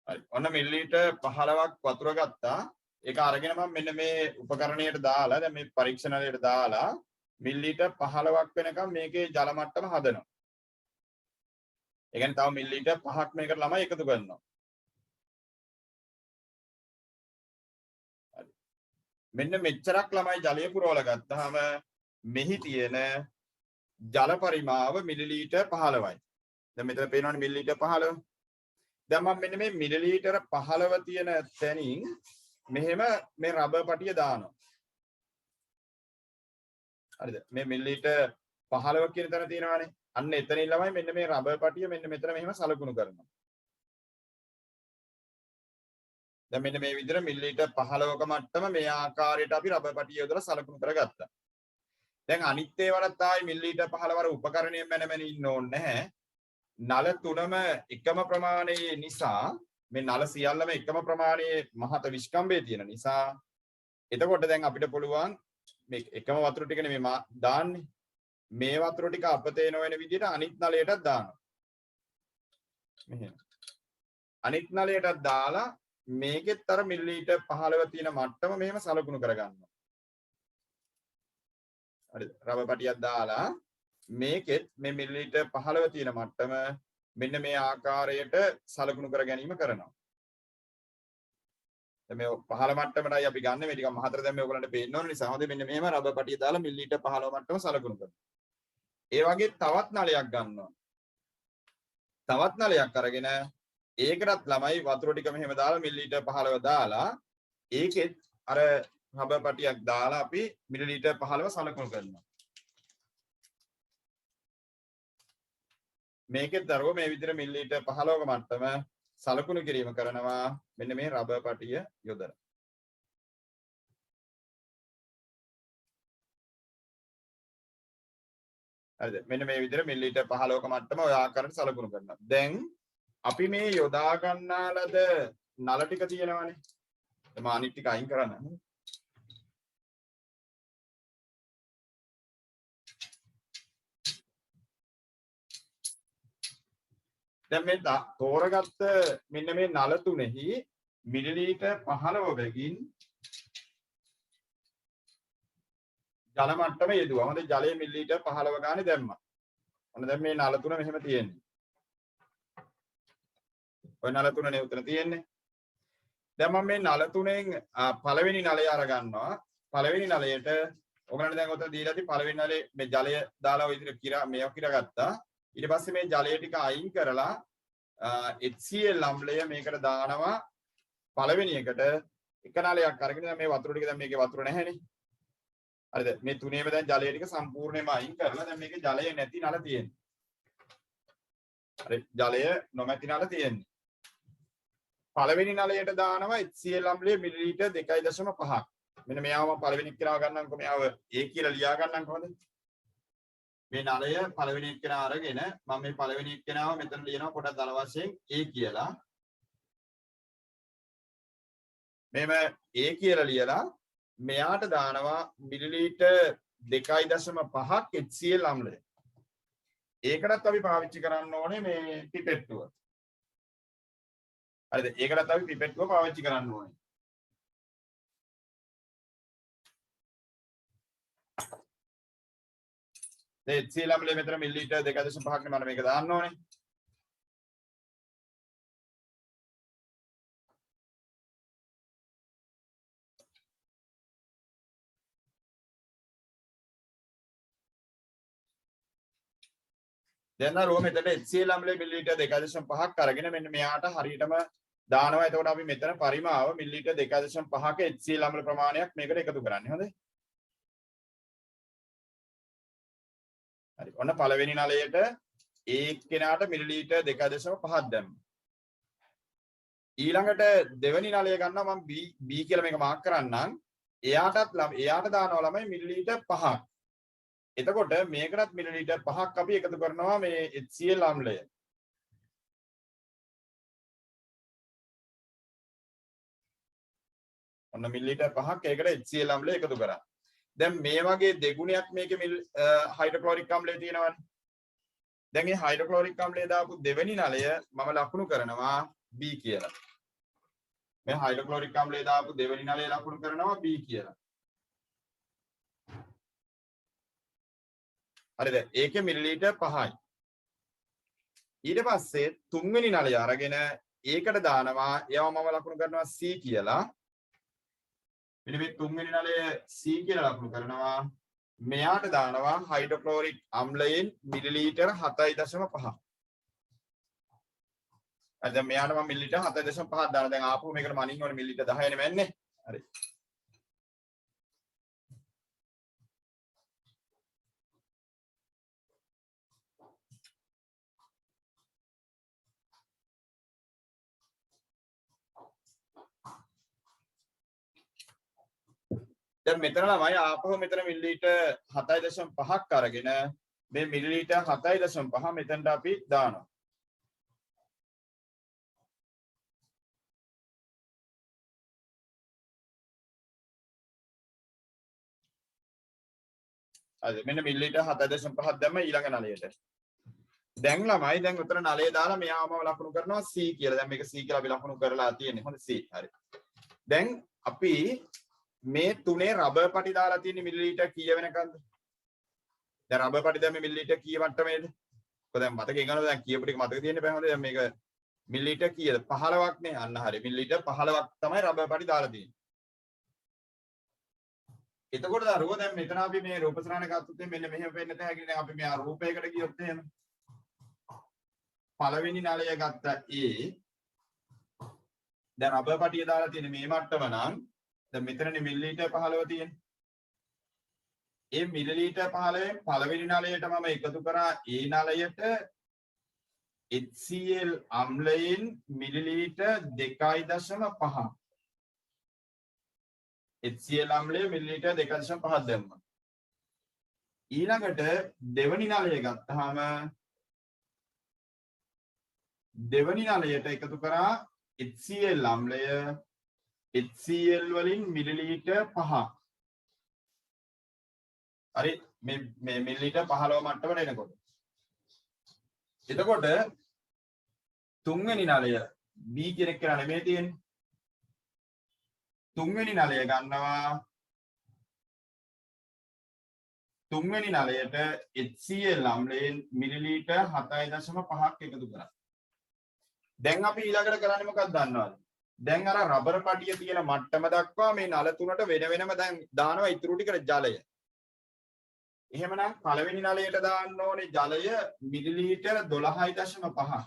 හරි. ඔන්න මිලිලීටර් 15ක් වතුර ගත්තා. ඒක අරගෙන මම මෙන්න මේ උපකරණයට දාලා දැන් මේ පරීක්ෂණයට දාලා මිලිලීටර් 15ක් වෙනකම් මේකේ ජල මට්ටම හදනවා. ඒ කියන්නේ තව මිලිලීටර් 5ක් මේකට ළමයි එකතු කරනවා. හරි. මෙන්න මෙච්චරක් ළමයි ජලය පුරවලා ගත්තාම මෙහි තියෙන ජල පරිමාව මිලිලීටර් 15යි. දැන් මෙතන පේනවනේ මිලිලීටර් 15. දැන් මම මෙන්න මේ මිලිලීටර් 15 තියෙන තැනින් මෙහෙම මේ රබර් පටිය දානවා. හරිද? මේ මිලිලීටර් 15 කියන තැන තියෙනවානේ. අන්න එතනින් ළමයි මෙන්න මේ රබර් පටිය මෙන්න මෙතන මෙහෙම සලකුණු කරනවා. දැන් මෙන්න මේ විදිහට මිලිලීටර් 15ක මට්ටම මේ ආකාරයට අපි රබර් පටිය යොදලා සලකුණු කරගත්තා. දැන් අනිත් ඒවාට ආයි මිලිලීටර් 15 වර උපකරණයෙන් මැනමැන ඉන්න ඕනේ නැහැ. නල තුනම එකම ප්‍රමාණයේ නිසා මේ නල සියල්ලම එකම ප්‍රමාණයේ මහත විස්කම්භය තියෙන නිසා එතකොට දැන් අපිට පුළුවන් මේ එකම වතුර ටික නෙමෙයි දාන්නේ. මේ වතුර ටික අපතේ නොවන විදිහට අනිත් නලයටත් දානවා. මෙහෙම. අනිත් නලයටත් දාලා මේකෙත් අර මිලිලීටර් 15 තියෙන මට්ටම මෙහෙම සලකුණු කරගන්නවා. හරිද? රබර් පටියක් දාලා මේකෙත් මේ මිලිලීටර් 15 තියෙන මට්ටම මෙන්න මේ ආකාරයට සලකුණු කර ගැනීම කරනවා. දැන් මේ 15 මට්ටමටයි අපි ගන්න මේ ටික මහතර දැන් මේ ඔයගලන්ට පේන්න ඕන නිසා හොඳ මෙන්න මෙහෙම රබර් පටිය දාලා මිලිලීටර් 15 මට්ටම සලකුණු කරනවා. ඒ වගේ තවත් නලයක් ගන්නවා. තවත් නලයක් අරගෙන ඒකටත් ළමයි වතුර ටික මෙහෙම දාලා මිලිලීටර් 15 දාලා ඒකෙත් අර රබර් පටියක් දාලා අපි මිලිලීටර් 15 සලකුණු කරනවා. මේකෙත් දරුවෝ මේ විදිහට මිලිලීටර් 15ක මට්ටම සලකුණු කිරීම කරනවා මෙන්න මේ රබර් පටිය යොදලා. හරිද? මෙන්න මේ විදිහට මිලිලීටර් 15ක මට්ටම ඔය ආකාරයට සලකුණු කරනවා. දැන් අපි මේ යොදා ගන්නා ලද නල ටික තියෙනවානේ. මම අනිත් ටික අයින් කරන්න. දැන් මේ තෝරගත්ත මෙන්න මේ නල තුනෙහි මිලිලීටර් 15 බැගින් ජල මට්ටම යෙදුවා. හොඳ ජලයේ මිලිලීටර් 15 ගානේ දැම්මා. ඔන්න දැන් මේ නල තුන මෙහෙම තියෙන්නේ. ඔය නල තුනනේ උතන තියෙන්නේ. දැන් මම මේ නල තුනෙන් පළවෙනි නලය අරගන්නවා. පළවෙනි නලයට ඔයගලන්ට දැන් උතන දීලා තියෙන පළවෙනි නලේ මේ ජලය දාලා ඔය විදිහට මේවා කිරගත්තා. ඊට පස්සේ මේ ජලය ටික අයින් කරලා HCl අම්ලය මේකට දානවා පළවෙනි එකට එක නලයක් අරගෙන දැන් මේ වතුර ටික දැන් මේකේ වතුර නැහැනේ. හරිද? මේ තුනේම දැන් ජලය ටික සම්පූර්ණයෙන්ම අයින් කරලා දැන් මේකේ ජලය නැති නල තියෙන්නේ. හරි ජලය නොමැති නල තියෙන්නේ. පළවෙනි නලයට දානවා HCl අම්ලය මිලිලීටර් 2.5ක්. මෙන්න මෙයාව මම පළවෙනි එක්කෙනාව ගන්නම්කො මෙයාව A කියලා ලියා ගන්නම් කොහොමද? මේ නලය පළවෙනි එක්කෙනා අරගෙන මම මේ පළවෙනි එක්කෙනාව මෙතන ලියනවා පොඩක් දල වශයෙන් A කියලා. මෙහෙම A කියලා ලියලා මෙයාට දානවා මිලිලීටර් 2.5ක් HCl අම්ලය. ඒකටත් අපි පාවිච්චි කරන්න ඕනේ මේ පිපෙට්ටුව. හරිද? ඒකටත් අපි පිපෙට්ටුව පාවිච්චි කරන්න ඕනේ. දැන් HCl අම්ලය මෙතන මිලිලීටර් 2.5ක් නේ මම මේක දාන්න ඕනේ. දැන් අර මෙතන HCl අම්ලය මිලිලීටර් 2.5ක් අරගෙන මෙන්න මෙයාට හරියටම දානවා. එතකොට අපි මෙතන පරිමාව මිලිලීටර් 2.5ක HCl අම්ල ප්‍රමාණයක් මේකට එකතු කරන්නේ. හොඳයි. හරි. ඔන්න පළවෙනි නලයට එක්කෙනාට මිලිලීටර් 2.5ක් දැම්මා. ඊළඟට දෙවෙනි නලය ගන්නවා මම B කියලා මේක මාක් කරන්නම්. එයාට දානවා ළමයි මිලිලීටර් 5ක්. එතකොට මේකටත් මිලිලීටර් 5ක් අපි එකතු කරනවා මේ HCl අම්ලය. ඔන්න මිලිලීටර් 5ක් ඒකට HCl අම්ලය එකතු කරා. දැන් මේ වගේ දෙගුණයක් මේකේ හයිඩ්‍රොක්ලොරික් අම්ලය තියෙනවනේ. දැන් මේ හයිඩ්‍රොක්ලොරික් අම්ලය දාපු දෙවෙනි නලය මම ලකුණු කරනවා B කියලා. මේ හයිඩ්‍රොක්ලොරික් අම්ලය දාපු දෙවෙනි නලය ලකුණු කරනවා B කියලා. හරිද? ඒකේ මිලිලීටර් 5යි. ඊට පස්සේ තුන්වෙනි නලය අරගෙන ඒකට දානවා ඒව මම ලකුණු කරනවා C කියලා. මෙන්න මේ තුන්වෙනි නලය C කියලා ලකුණු කරනවා. මෙයාට දානවා හයිඩ්‍රොක්ලොරික් අම්ලයෙන් මිලිලීටර් 7.5. දැන් මෙයාට මම මිලිලීටර් 7.5ක් දානවා. දැන් ආපහු මේකට මනින්න ඕනේ මිලිලීටර් 10 නෙමෙන්නේ. හරි. දැන් මෙතන ළමයි ආපහු මෙතන මිලිලීටර් 7.5ක් අරගෙන මේ මිලිලීටර් 7.5 මෙතනට අපි දානවා. අද මෙන්න මිලිලීටර් 7.5ක් දැම්ම ඊළඟ නලයට. දැන් ළමයි දැන් උතර නලය දාලා මෙයාම ලකුණු කරනවා C කියලා. දැන් මේක C කියලා අපි ලකුණු කරලා තියෙන්නේ. හොඳ C. හරි. දැන් අපි මේ තුනේ රබර් පටි දාලා තියෙන මිලිලීටර් කීය වෙනකන්ද? දැන් රබර් පටි දැන් මේ මිලිලීටර් කීය මට්ටමේද? කොහොමද දැන් මතකේ ගන්නවද? දැන් කියපු ටික මතක තියෙන්න බෑ හොඳ. දැන් මේක මිලිලීටර් කීයද? 15ක් නේ. අන්න හරි. මිලිලීටර් 15ක් තමයි රබර් පටි දාලා තියෙන්නේ. එතකොට දරුවෝ දැන් මෙතන අපි මේ රූප සරණ ගත්තොත් මෙන්න මෙහෙම වෙන්න තැහැකිනේ. දැන් අපි මේ රූපයකට ගියොත් එහෙම පළවෙනි නලය ගත්ත දැන් රබර් පටිය දාලා තියෙන මේ මට්ටම නම් දැන් මෙතනනේ මිලිලීටර් 15 තියෙන්නේ. ඒ මිලිලීටර් 15න් පළවෙනි නලයට මම එකතු කරා ඒ නලයට HCl අම්ලයෙන් මිලිලීටර් 2.5. HCl අම්ලය මිලිලීටර් 2.5 දැම්මා. ඊළඟට දෙවනි නලය ගත්තාම දෙවනි නලයට එකතු කරා HCl අම්ලය HCl වලින් මිලිලීටර් 5. හරි මේ මිලිලීටර් 15 මට්ටමට එනකොට. එතකොට තුන්වෙනි නලය B කියන එක කියලා නෙමෙයි තියෙන්නේ. තුන්වෙනි නලය ගන්නවා. තුන්වෙනි නලයට HCl අම්ලයෙන් මිලිලීටර් 7.5ක් එකතු කරා. දැන් අපි ඊළඟට කරන්නේ මොකක්ද දන්නවද? දැන් අර රබර් පටිය තියෙන මට්ටම දක්වා මේ නල තුනට වෙන වෙනම දැන් දානවා ඉතුරු ටිකට ජලය. එහෙමනම් පළවෙනි නලයට දාන්න ඕනේ ජලය මිලිලීටර් 12.5.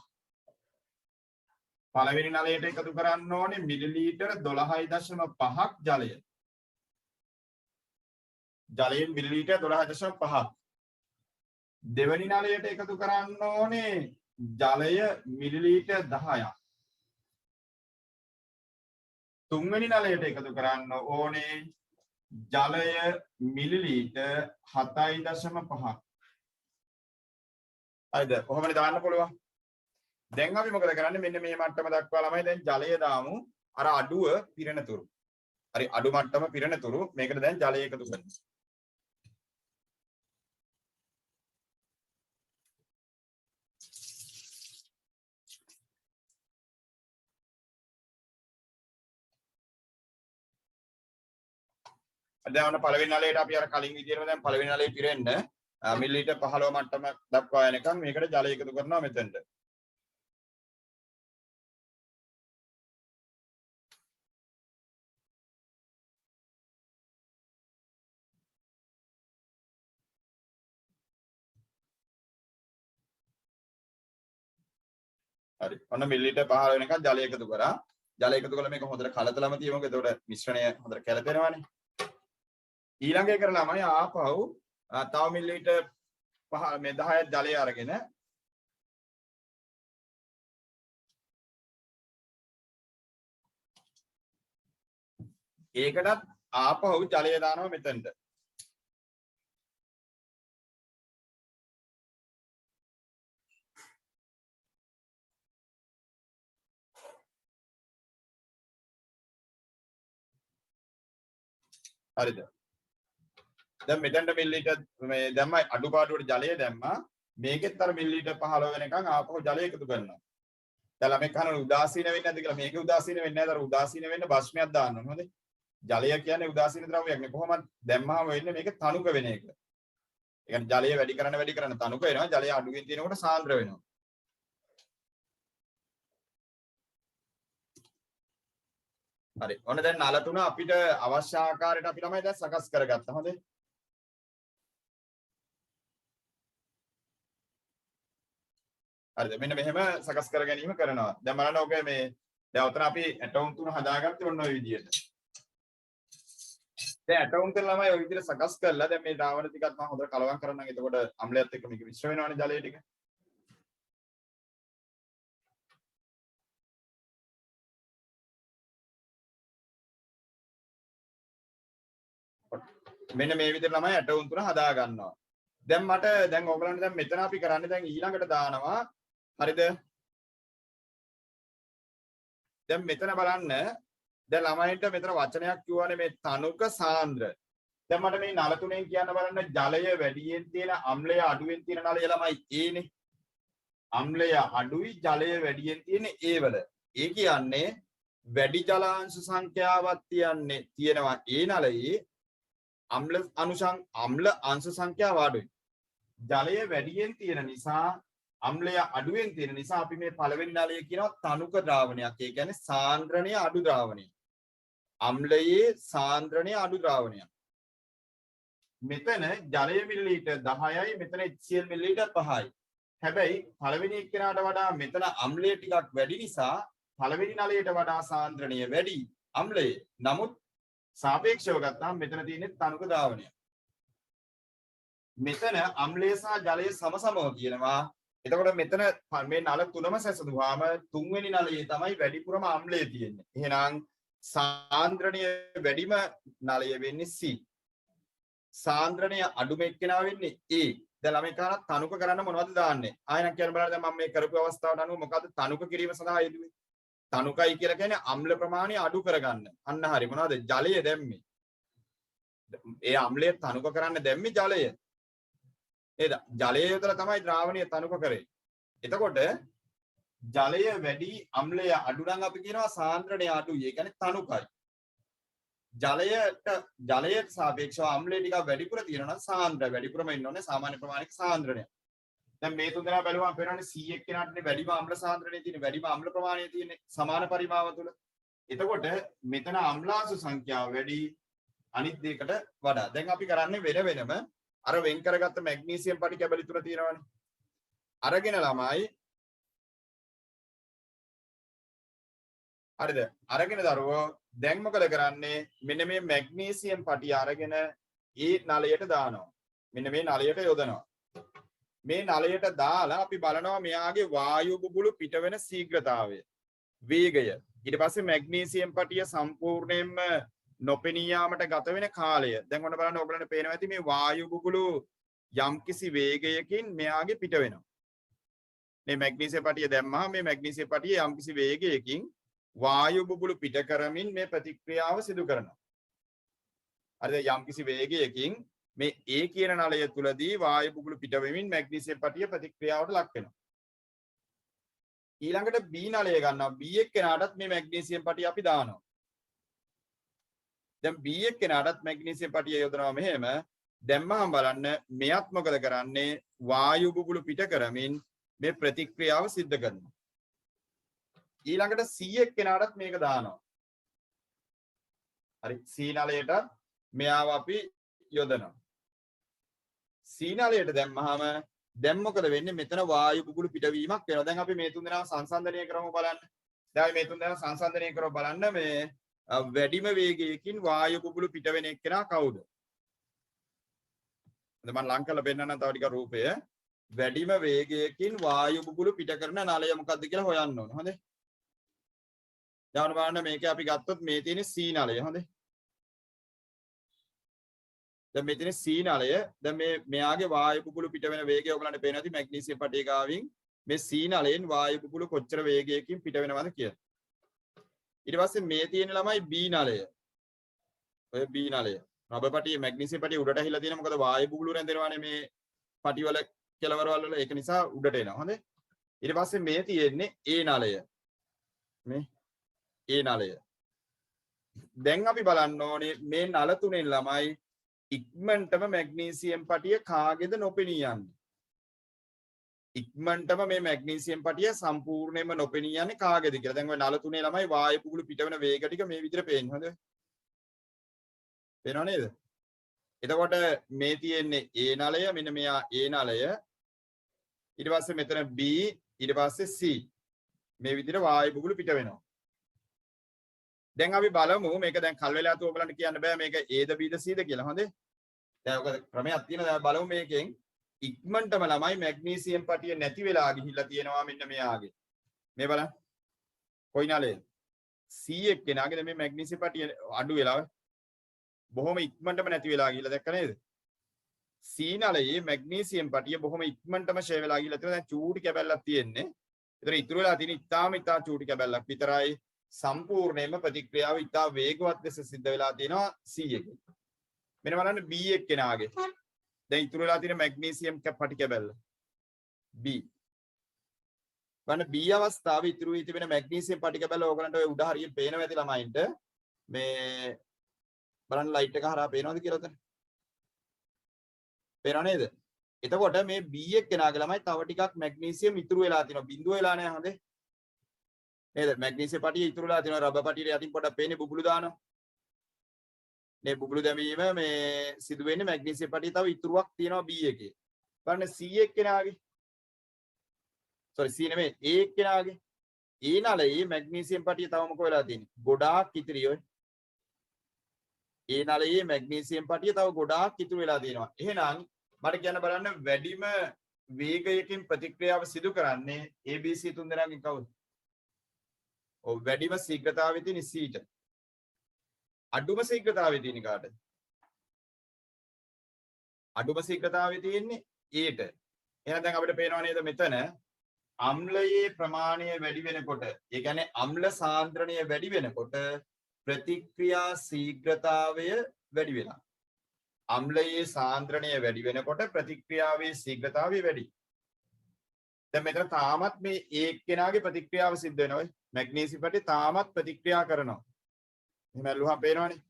පළවෙනි නලයට එකතු කරන්න ඕනේ මිලිලීටර් 12.5ක් ජලය. ජලයෙන් මිලිලීටර් 12.5. දෙවෙනි නලයට එකතු කරන්න ඕනේ ජලය මිලිලීටර් 10ක්. තුන්වෙනි නලයට එකතු කරන්න ඕනේ ජලය මිලිලීටර් 7.5. හරිද? කොහොමද දාන්න පුළුවන්? දැන් අපි මොකද කරන්නේ? මෙන්න මේ මට්ටම දක්වා ළමයි දැන් ජලය දාමු. අර අඩුව පිරෙනතුරු. හරි අඩු මට්ටම පිරෙනතුරු මේකට දැන් ජලය එකතු කරනවා. දැන් ඔන්න පළවෙනි නලයට අපි අර කලින් විදිහටම දැන් පළවෙනි නලයේ පිරෙන්න මිලිලීටර් 15 මට්ටම දක්වා යනකම් මේකට ජලය එකතු කරනවා මෙතෙන්ට. හරි. ඔන්න මිලිලීටර් 15 වෙනකම් ජලය එකතු කරා. ජලය එකතු කළා මේක හොඳට කලතලම තියමුකෝ. එතකොට මිශ්‍රණය හොඳට කැළපෙනවානේ. ඊළඟ එක ළමයි ආපහු තව මිලිලීටර් 5 මේ 10ක් ජලය අරගෙන ඒකටත් ආපහු ජලය දානවා මෙතනට. හරිද? දැන් මෙතනට මිලිලීටර් මේ දැම්මයි අඩුපාඩුවට ජලය දැම්මා. මේකෙත් අර මිලිලීටර් 15 වෙනකන් ආපහු ජලය එකතු කරනවා. දැන් ළමයි කන උදාසීන වෙන්නේ නැද්ද කියලා. මේක උදාසීන වෙන්නේ නැහැ. අර උදාසීන වෙන්න බස්මයක් දාන්න ඕනේ. හොඳේ. ජලය කියන්නේ උදාසීන ද්‍රව්‍යයක් නේ. කොහොමද දැම්මම වෙන්නේ මේක තනුක වෙන එක. ඒ කියන්නේ ජලය වැඩි කරන තනුක වෙනවා. ජලය අඩුවෙන් තියෙනකොට සාන්ද්‍ර වෙනවා. හරි. ඔන්න දැන් නල තුන අපිට අවශ්‍ය ආකාරයට අපි ළමයි දැන් සකස් කරගත්තා. හොඳේ. හරිද? මෙන්න මෙහෙම සකස් කර ගැනීම කරනවා. දැන් බලන්න ඔක මේ දැන් උතන අපි ඇටෝම් තුන හදාගත්තේ ඔන්න ඔය විදිහට. දැන් ඇටෝම් තුන ළමයි ඔය විදිහට සකස් කරලා දැන් මේ ද්‍රාවණ ටිකත් මම හොඳට කලවම් කරන්නම්. එතකොට අම්ලයත් එක්ක මේක මිශ්‍ර වෙනවනේ ජලය ටික. මෙන්න මේ විදිහට ළමයි ඇටවුන් තුන හදා ගන්නවා. දැන් මට දැන් ඕගලන්ට දැන් මෙතන අපි කරන්නේ දැන් ඊළඟට දානවා. හරිද? දැන් මෙතන බලන්න දැන් ළමයින්ට මෙතන වචනයක් කියවනේ මේ තනුක සාන්ද්‍ර. දැන් මට මේ නල තුනෙන් කියන්න බලන්න ජලය වැඩියෙන් තියෙන අම්ලය අඩුවෙන් තියෙන නලය ළමයි ඒනේ. අම්ලය අඩුයි ජලය වැඩියෙන් තියෙන ඒ වල. ඒ කියන්නේ වැඩි ජලාංශ සංඛ්‍යාවක් තියෙනවා ඒ නලයේ අම්ල අංශ සංඛ්‍යාව අඩුයි. ජලය වැඩියෙන් තියෙන නිසා අම්ලය අඩුවෙන් තියෙන නිසා අපි මේ පළවෙනි නලය කියනවා තනුක ද්‍රාවණයක්. ඒ කියන්නේ සාන්ද්‍රණය අඩු ද්‍රාවණයක්. අම්ලයේ සාන්ද්‍රණය අඩු ද්‍රාවණයක්. මෙතන ජලය මිලිලීටර් 10යි මෙතන HCl මිලිලීටර් 5යි. හැබැයි පළවෙනි එක්කෙනාට වඩා මෙතන අම්ලය ටිකක් වැඩි නිසා පළවෙනි නලයට වඩා සාන්ද්‍රණය වැඩි අම්ලයේ. නමුත් සාපේක්ෂව ගත්තාම මෙතන තියෙන්නේ තනුක ද්‍රාවණය. මෙතන අම්ලය සහ ජලය සමසමව තියෙනවා. එතකොට මෙතන මේ නල තුනම සැසඳුවාම තුන්වෙනි නලයේ තමයි වැඩිපුරම අම්ලය තියෙන්නේ. එහෙනම් සාන්ද්‍රණය වැඩිම නලය වෙන්නේ C. සාන්ද්‍රණය අඩුම එක්කෙනා වෙන්නේ A. දැන් ළමයි කාට තනුක කරන්න මොනවද දාන්නේ? ආයෙත් කියන්න බලන්න දැන් මම මේ කරපු අවස්ථාවට අනුව මොකද්ද තනුක කිරීම සඳහා යෙදුවේ? තනුකයි කියලා කියන්නේ අම්ල ප්‍රමාණය අඩු කරගන්න. අන්න හරි. මොනවද? ජලය දැම්මේ. ඒ අම්ලය තනුක කරන්න දැම්මේ ජලය. නේද? ජලය යොදලා තමයි ද්‍රාවණය තනුක කරේ. එතකොට ජලය වැඩි අම්ලය අඩු නම් අපි කියනවා සාන්ද්‍රණය අඩුයි. ඒ කියන්නේ තනුකයි. ජලයට සාපේක්ෂව අම්ලය ටිකක් වැඩිපුර තියෙනවා නම් සාන්ද්‍ර වැඩිපුරම ඉන්න ඕනේ සාමාන්‍ය ප්‍රමාණික සාන්ද්‍රණය. දැන් මේ තුන් දෙනා බැලුවම පේනවානේ C එක්කෙනාටනේ වැඩිම අම්ල සාන්ද්‍රණය තියෙන්නේ වැඩිම අම්ල ප්‍රමාණය තියෙන්නේ සමාන පරිමාව තුල. එතකොට මෙතන අම්ලාංශ සංඛ්‍යාව වැඩි අනිත් දෙයකට වඩා. දැන් අපි කරන්නේ වෙනම අර වෙන් කරගත්ත මැග්නීසියම් පටි කැබලි තුන තියෙනවානේ. අරගෙන ළමයි හරිද? අරගෙන දරුවෝ දැන් මොකද කරන්නේ? මෙන්න මේ මැග්නීසියම් පටි අරගෙන ඒ නලයට දානවා. මෙන්න මේ නලයට යොදනවා. මේ නලයට දාලා අපි බලනවා මෙයාගේ වායු බුබුලු පිට වෙන ශීඝ්‍රතාවය, වේගය. ඊට පස්සේ මැග්නීසියම් පටිය සම්පූර්ණයෙන්ම නොපෙනී යාමට ගත වෙන කාලය. දැන් ඔන්න බලන්න ඔයගලන්ට පේනවා ඇති මේ වායු බුබුලු යම්කිසි වේගයකින් මෙයාගේ පිට වෙනවා. මේ මැග්නීසියම් පටිය දැම්මහම මේ මැග්නීසියම් පටිය යම්කිසි වේගයකින් වායු බුබුලු පිට කරමින් මේ ප්‍රතික්‍රියාව සිදු කරනවා. හරිද? යම්කිසි වේගයකින් මේ A කියන නලය තුලදී වායු බුබුලු පිට වෙමින් මැග්නීසියම් පටිය ප්‍රතික්‍රියාවට ලක් වෙනවා. ඊළඟට B නලය ගන්නවා. B එක්කෙනාටත් මේ මැග්නීසියම් පටිය අපි දානවා. දැන් B එක්කෙනාටත් මැග්නීසියම් පටිය යොදනවා මෙහෙම. දැම්මහම බලන්න මෙයත් මොකද කරන්නේ? වායු බුබුලු පිට කරමින් මේ ප්‍රතික්‍රියාව සිද්ධ කරනවා. ඊළඟට C එක්කෙනාටත් මේක දානවා. හරි. C නලයට මෙයාව අපි යොදනවා. C නලයට දැම්මහම දැන් මොකද වෙන්නේ? මෙතන වායු බුබුලු පිටවීමක් වෙනවා. දැන් අපි මේ තුන් දෙනාව සංසන්දනය කරමු බලන්න. දැන් මේ තුන් දෙනාව සංසන්දනය කරව බලන්න මේ වැඩිම වේගයකින් වායු බුබුලු පිට වෙන එක්කෙනා කවුද? මම ලං කරලා පෙන්නන්නම් තව ටික රූපය. වැඩිම වේගයකින් වායු බුබුලු පිට කරන නලය මොකක්ද කියලා හොයන්න ඕනේ. හොඳේ. දැන් බලන්න මේකේ අපි ගත්තොත් මේ තියෙන C නලය. හොඳේ. දැන් මේ තියෙන C නලය. දැන් මෙයාගේ වායු බුබුලු පිට වෙන වේගය ඔයගලන්ට පේනවා ඇති මැග්නීසියම් පටිය ගාවින් මේ C නලයෙන් වායු බුබුලු කොච්චර වේගයකින් පිට වෙනවද කියලා. ඊට පස්සේ මේ තියෙන ළමයි B නලය. ඔය B නලය. රබර් පටියේ මැග්නීසියම් පටිය උඩට ඇහිලා තියෙන මොකද වායු බුබුලු රැඳෙනවානේ මේ පටි වල කෙලවරවල වල ඒක නිසා උඩට එනවා. හොඳේ. ඊට පස්සේ මේ තියෙන්නේ A නලය. මේ A නලය. දැන් අපි බලන්න ඕනේ මේ නල තුනෙන් ළමයි ඉක්මනටම මැග්නීසියම් පටිය කාගේද නොපෙනී යන්නේ. ඉක්මනටම මේ මැග්නීසියම් පටිය සම්පූර්ණයෙන්ම නොපෙනී යන්නේ කාගේද කියලා. දැන් ඔය නල තුනේ ළමයි වායු බුබුලු පිට වෙන වේග ටික මේ විදිහට පේන්නේ. හොඳයි. පේනව නේද? එතකොට මේ තියෙන්නේ A නලය, මෙන්න මෙයා A නලය. ඊට පස්සේ මෙතන B, ඊට පස්සේ C. මේ විදිහට වායු බුබුලු පිට වෙනවා. දැන් අපි බලමු මේක දැන් කල් වෙලා තු ඔයගලන්ට කියන්න බෑ මේක Aද Bද Cද කියලා. හොඳේ. දැන් ඔක ක්‍රමයක් තියෙනවා. දැන් බලමු මේකෙන් ඉක්මනටම ළමයි මැග්නීසියම් පටිය නැති වෙලා ගිහිල්ලා තියෙනවා මෙන්න මෙයාගේ. මේ බලන්න. කොයි නලේ? C එක්කෙනාගේ මේ මැග්නීසියම් පටිය අඩු වෙලා බොහොම ඉක්මනටම නැති වෙලා ගිහලා දැක්ක නේද? C නලයේ මැග්නීසියම් පටිය බොහොම ඉක්මනටම ෂේ වෙලා ගිහලා තියෙනවා. දැන් චූටි කැබැල්ලක් තියෙන්නේ. ඒතර ඉතුරු වෙලා තියෙන ඉතා චූටි කැබැල්ලක් විතරයි. සම්පූර්ණයෙන්ම ප්‍රතික්‍රියාව ඉතා වේගවත් ලෙස සිද්ධ වෙලා තියෙනවා C එකේ. මෙන්න බලන්න B එක්කෙනාගේ. දැන් ඉතුරු වෙලා තියෙන මැග්නීසියම් පටි කැබැල්ල. B. බලන්න B අවස්ථාවේ ඉතුරු වී තිබෙන මැග්නීසියම් පටි කැබැල්ල ඕගලන්ට ඔය උඩ හරියට පේනවා ඇති ළමයින්ට. මේ බලන්න ලයිට් එක හරහා පේනවද කියලා උතන? පේනව නේද? එතකොට මේ B එක්කෙනාගේ ළමයි තව ටිකක් මැග්නීසියම් ඉතුරු වෙලා තියෙනවා. බිඳුව වෙලා නැහැ හොඳේ. නේද? මැග්නීසියම් පටිය ඉතුරු වෙලා තියෙනවා. රබර් පටියට යටින් පොඩක් පේන්නේ බුබුලු දානවා. මේ බුබුලු දැමීම මේ සිදු වෙන්නේ මැග්නීසියම් පටිය තව ඉතුරුවක් තියෙනවා B එකේ. බලන්න C එක්කෙනාගේ. sorry C නෙමෙයි A එක්කෙනාගේ. A නලයේ මැග්නීසියම් පටිය තව මොකෝ වෙලා තියෙන්නේ? ගොඩාක් ඉතිරි ඔය. A නලයේ මැග්නීසියම් පටිය තව ගොඩාක් ඉතුරු වෙලා තියෙනවා. එහෙනම් මට කියන්න බලන්න වැඩිම වේගයකින් ප්‍රතික්‍රියාව සිදු කරන්නේ ABC තුන් දෙනාගෙන් කවුද? ඔව් වැඩිම ශීඝ්‍රතාවයේ තියෙන C ට. අඩුම ශීඝ්‍රතාවයේ තියෙන කාටද? අඩුම ශීඝ්‍රතාවයේ තියෙන්නේ A ට. එහෙනම් දැන් අපිට පේනවා නේද මෙතන අම්ලයේ ප්‍රමාණය වැඩි වෙනකොට, ඒ කියන්නේ අම්ල සාන්ද්‍රණය වැඩි වෙනකොට ප්‍රතික්‍රියා ශීඝ්‍රතාවය වැඩි වෙනවා. අම්ලයේ සාන්ද්‍රණය වැඩි වෙනකොට ප්‍රතික්‍රියාවේ ශීඝ්‍රතාවය වැඩි. දැන් මෙතන තාමත් මේ A එක්කෙනාගේ ප්‍රතික්‍රියාව සිද්ධ වෙනවා. මැග්නීසියම් පටි තාමත් ප්‍රතික්‍රියා කරනවා. එහෙම ඇල්ලුවා පේනවනේ.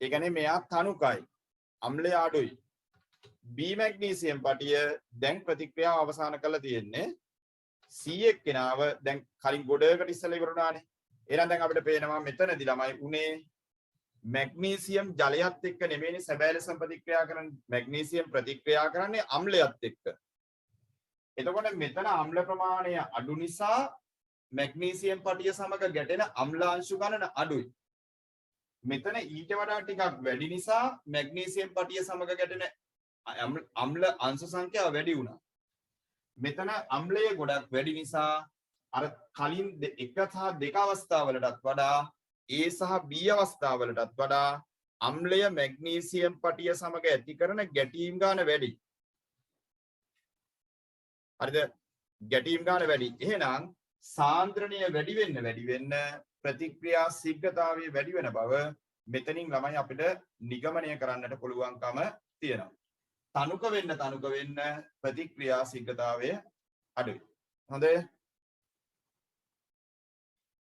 ඒ කියන්නේ මෙයා තනුකයි. අම්ලය අඩුයි. B මැග්නීසියම් පටිය දැන් ප්‍රතික්‍රියාව අවසන් කරලා තියෙන්නේ. C එක්කෙනාව දැන් කලින් ගොඩකට ඉස්සෙල්ලා ඉවරුණානේ. එහෙනම් දැන් අපිට පේනවා මෙතනදී ළමයි උනේ මැග්නීසියම් ජලයත් එක්ක නෙමෙයිනේ සැබෑ ලෙසම ප්‍රතික්‍රියා කරන්නේ. මැග්නීසියම් ප්‍රතික්‍රියා කරන්නේ අම්ලයත් එක්ක. එතකොට මෙතන අම්ල ප්‍රමාණය අඩු නිසා මැග්නීසියම් පටිය සමග ගැටෙන අම්ලාංශු ගණන අඩුයි. මෙතන ඊට වඩා ටිකක් වැඩි නිසා මැග්නීසියම් පටිය සමග ගැටෙන අම්ල අංශ සංඛ්‍යාව වැඩි වුණා. මෙතන අම්ලය ගොඩක් වැඩි නිසා අර කලින් 1 සහ 2 අවස්ථාවලටත් වඩා A සහ B අවස්ථාවලටත් වඩා අම්ලය මැග්නීසියම් පටිය සමග ඇති කරන ගැටීම් ගාන වැඩි. හරිද? ගැටීම් ගාන වැඩි. එහෙනම් සාන්ද්‍රණය වැඩි වෙන්න ප්‍රතික්‍රියා ශීඝ්‍රතාවය වැඩි වෙන බව මෙතනින් ළමයි අපිට නිගමනය කරන්නට පුළුවන්කම තියෙනවා. තනුක වෙන්න ප්‍රතික්‍රියා ශීඝ්‍රතාවය අඩුයි. හොඳයි.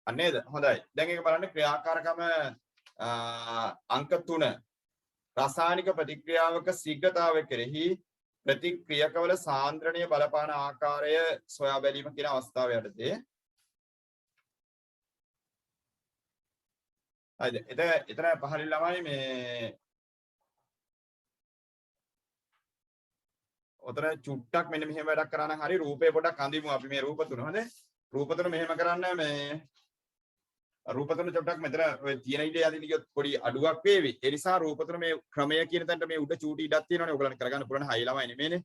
අන්නේද? හොඳයි. දැන් ඒක බලන්න ක්‍රියාකාරකම අංක 3 රසායනික ප්‍රතික්‍රියාවක ශීඝ්‍රතාවය කෙරෙහි ප්‍රතික්‍රියකවල සාන්ද්‍රණීය බලපාන ආකාරය සොයා බැලීම කියන අවස්ථාව යටතේ. හරිද? එතන පහලින් ළමයි මේ ඔතන චුට්ටක් මෙන්න මෙහෙම වැඩක් කරා නම් හරි රූපේ පොඩක් අඳිමු අපි මේ රූප තුන. හොඳේ? රූප තුන මෙහෙම කරන්න මේ රූප තුන චුට්ටක් මෙතන ඔය තියෙන ඉඩ යදින ගියොත් පොඩි අඩුවක් වේවි. ඒ නිසා රූප තුන මේ ක්‍රමය කියන තැනට මේ උඩ චූටි ඉඩක් තියෙනවනේ. ඔයගලන්ට කරගන්න පුළුවන් හයි ළමයි නෙමෙයිනේ.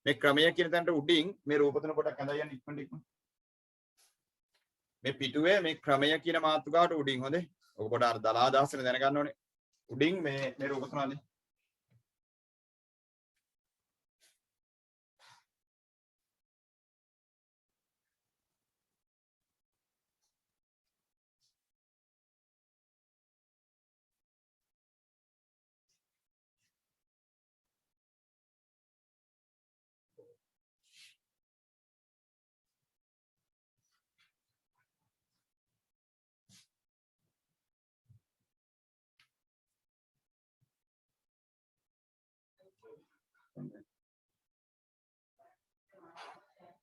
මේ ක්‍රමය කියන තැනට උඩින් මේ රූප තුන පොඩක් අඳලා යන්න ඉක්මනට. මේ පිටුවේ මේ ක්‍රමය කියන මාතෘකාවට උඩින් හොඳේ. ඔක පොඩ අර දලා දාසනේ දැනගන්න ඕනේ. උඩින් මේ රූප තුන අඳින්න.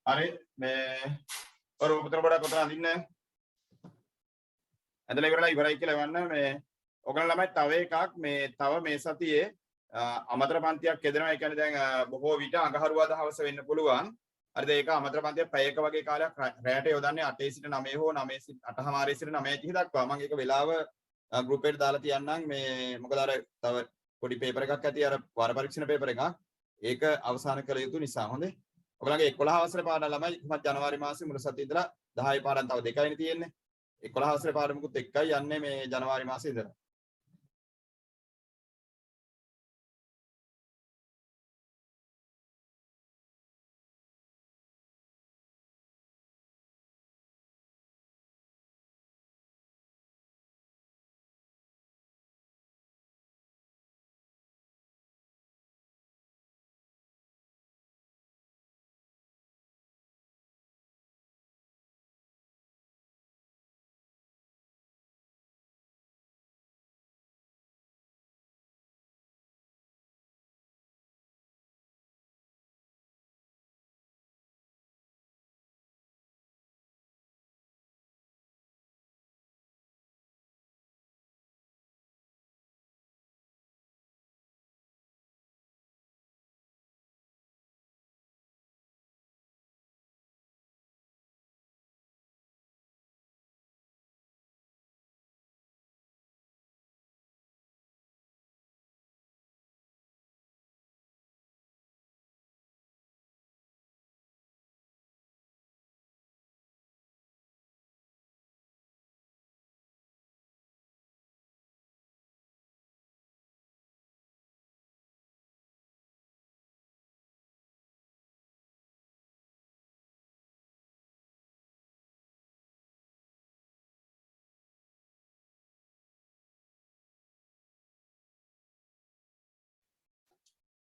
හරි මේ රූප තුන පොඩක් ඔතන අඳින්න. ඇඳලා ඉවරලා ඉවරයි කියලා වන්න මේ ඔයගොල්ලෝ ළමයි තව එකක් මේ තව මේ සතියේ අමතර පන්තියක් යෙදෙනවා. ඒ කියන්නේ දැන් බොහෝ විට අඟහරුවාදා හවස වෙන්න පුළුවන්. හරිද? ඒක අමතර පන්තිය පැයක වගේ කාලයක් රැයට යොදන්නේ 8 සිට 9 හෝ 9 සිට 8:00 සිට 9:30 දක්වා. මම ඒක වෙලාව ගෲප් එකට දාලා තියන්නම්. මේ මොකද අර තව පොඩි පේපර් එකක් ඇති අර වාර පරීක්ෂණ පේපර් එකක්. ඒක අවසන් කළ යුතු නිසා හොඳේ. ඔයගොල්ලන්ගේ 11 වසරේ පාඩම් ළමයි කොහොමද ජනවාරි මාසෙ මුල සතියේ ඉඳලා 10 පාඩම් තව දෙකයිනේ තියෙන්නේ. 11 වසරේ පාඩමුකුත් එක්කයි යන්නේ මේ ජනවාරි මාසෙ ඉඳලා.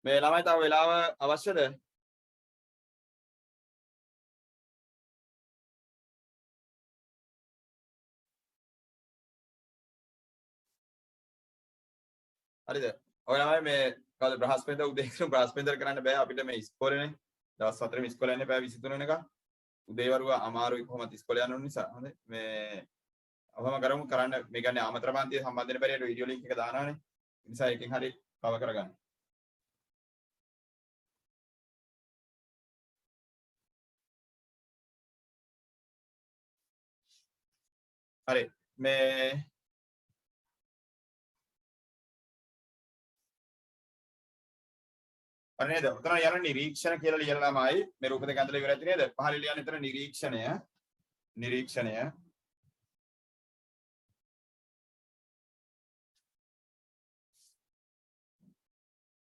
මේ ළමයි තව වෙලාව අවශ්‍යද? හරිද? ඔය ළමයි මේ කවුද බ්‍රහස්පතින්දා උදේ බ්‍රහස්පතින්දා කරන්න බෑ අපිට මේ ඉස්කෝලේනේ. දවස් 4ෙම ඉස්කෝලේ යන්නේ පැය 23 වෙනකම්. උදේ වරුව අමාරුයි කොහොමද ඉස්කෝලේ යන්න ඕන නිසා. හොඳයි. මේ අවම කරමු කරන්න මේ කියන්නේ ආමන්ත්‍රණ පන්තිය සම්බන්ධ වෙන පරිදි වීඩියෝ ලින්ක් එක දානවානේ. ඒ නිසා එකෙන් හරි කව කරගන්න. හරි. මේ අර නේද? උතන යන නිරීක්ෂණ කියලා ලියලා ළමයි මේ රූප දෙක ඇතුළේ ඉවරයි නේද? පහළ ලියන්න විතර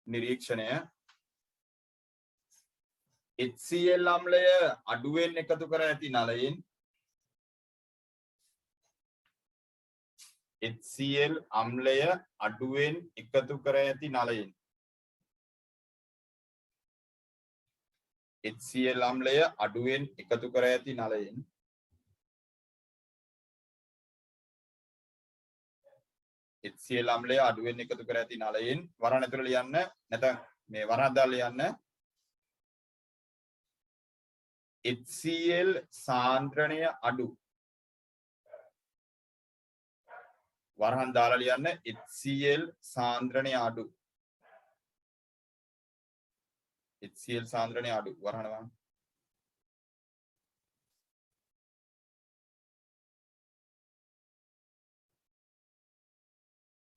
නිරීක්ෂණය HCl අම්ලය අඩුවෙන් එකතු කර ඇති නලයෙන් HCl අම්ලය අඩුවෙන් එකතු කර ඇති නලයෙන් HCl අම්ලය අඩුවෙන් එකතු කර ඇති නලයෙන් HCl අම්ලය අඩුවෙන් එකතු කර ඇති නලයෙන් වරණ ඇතුළේ ලියන්න නැත්නම් මේ වරණ දාලා ලියන්න HCl සාන්ද්‍රණය අඩු වරහන් දාලා ලියන්න HCl සාන්ද්‍රණය අඩු HCl සාන්ද්‍රණය අඩු වරහන දාන්න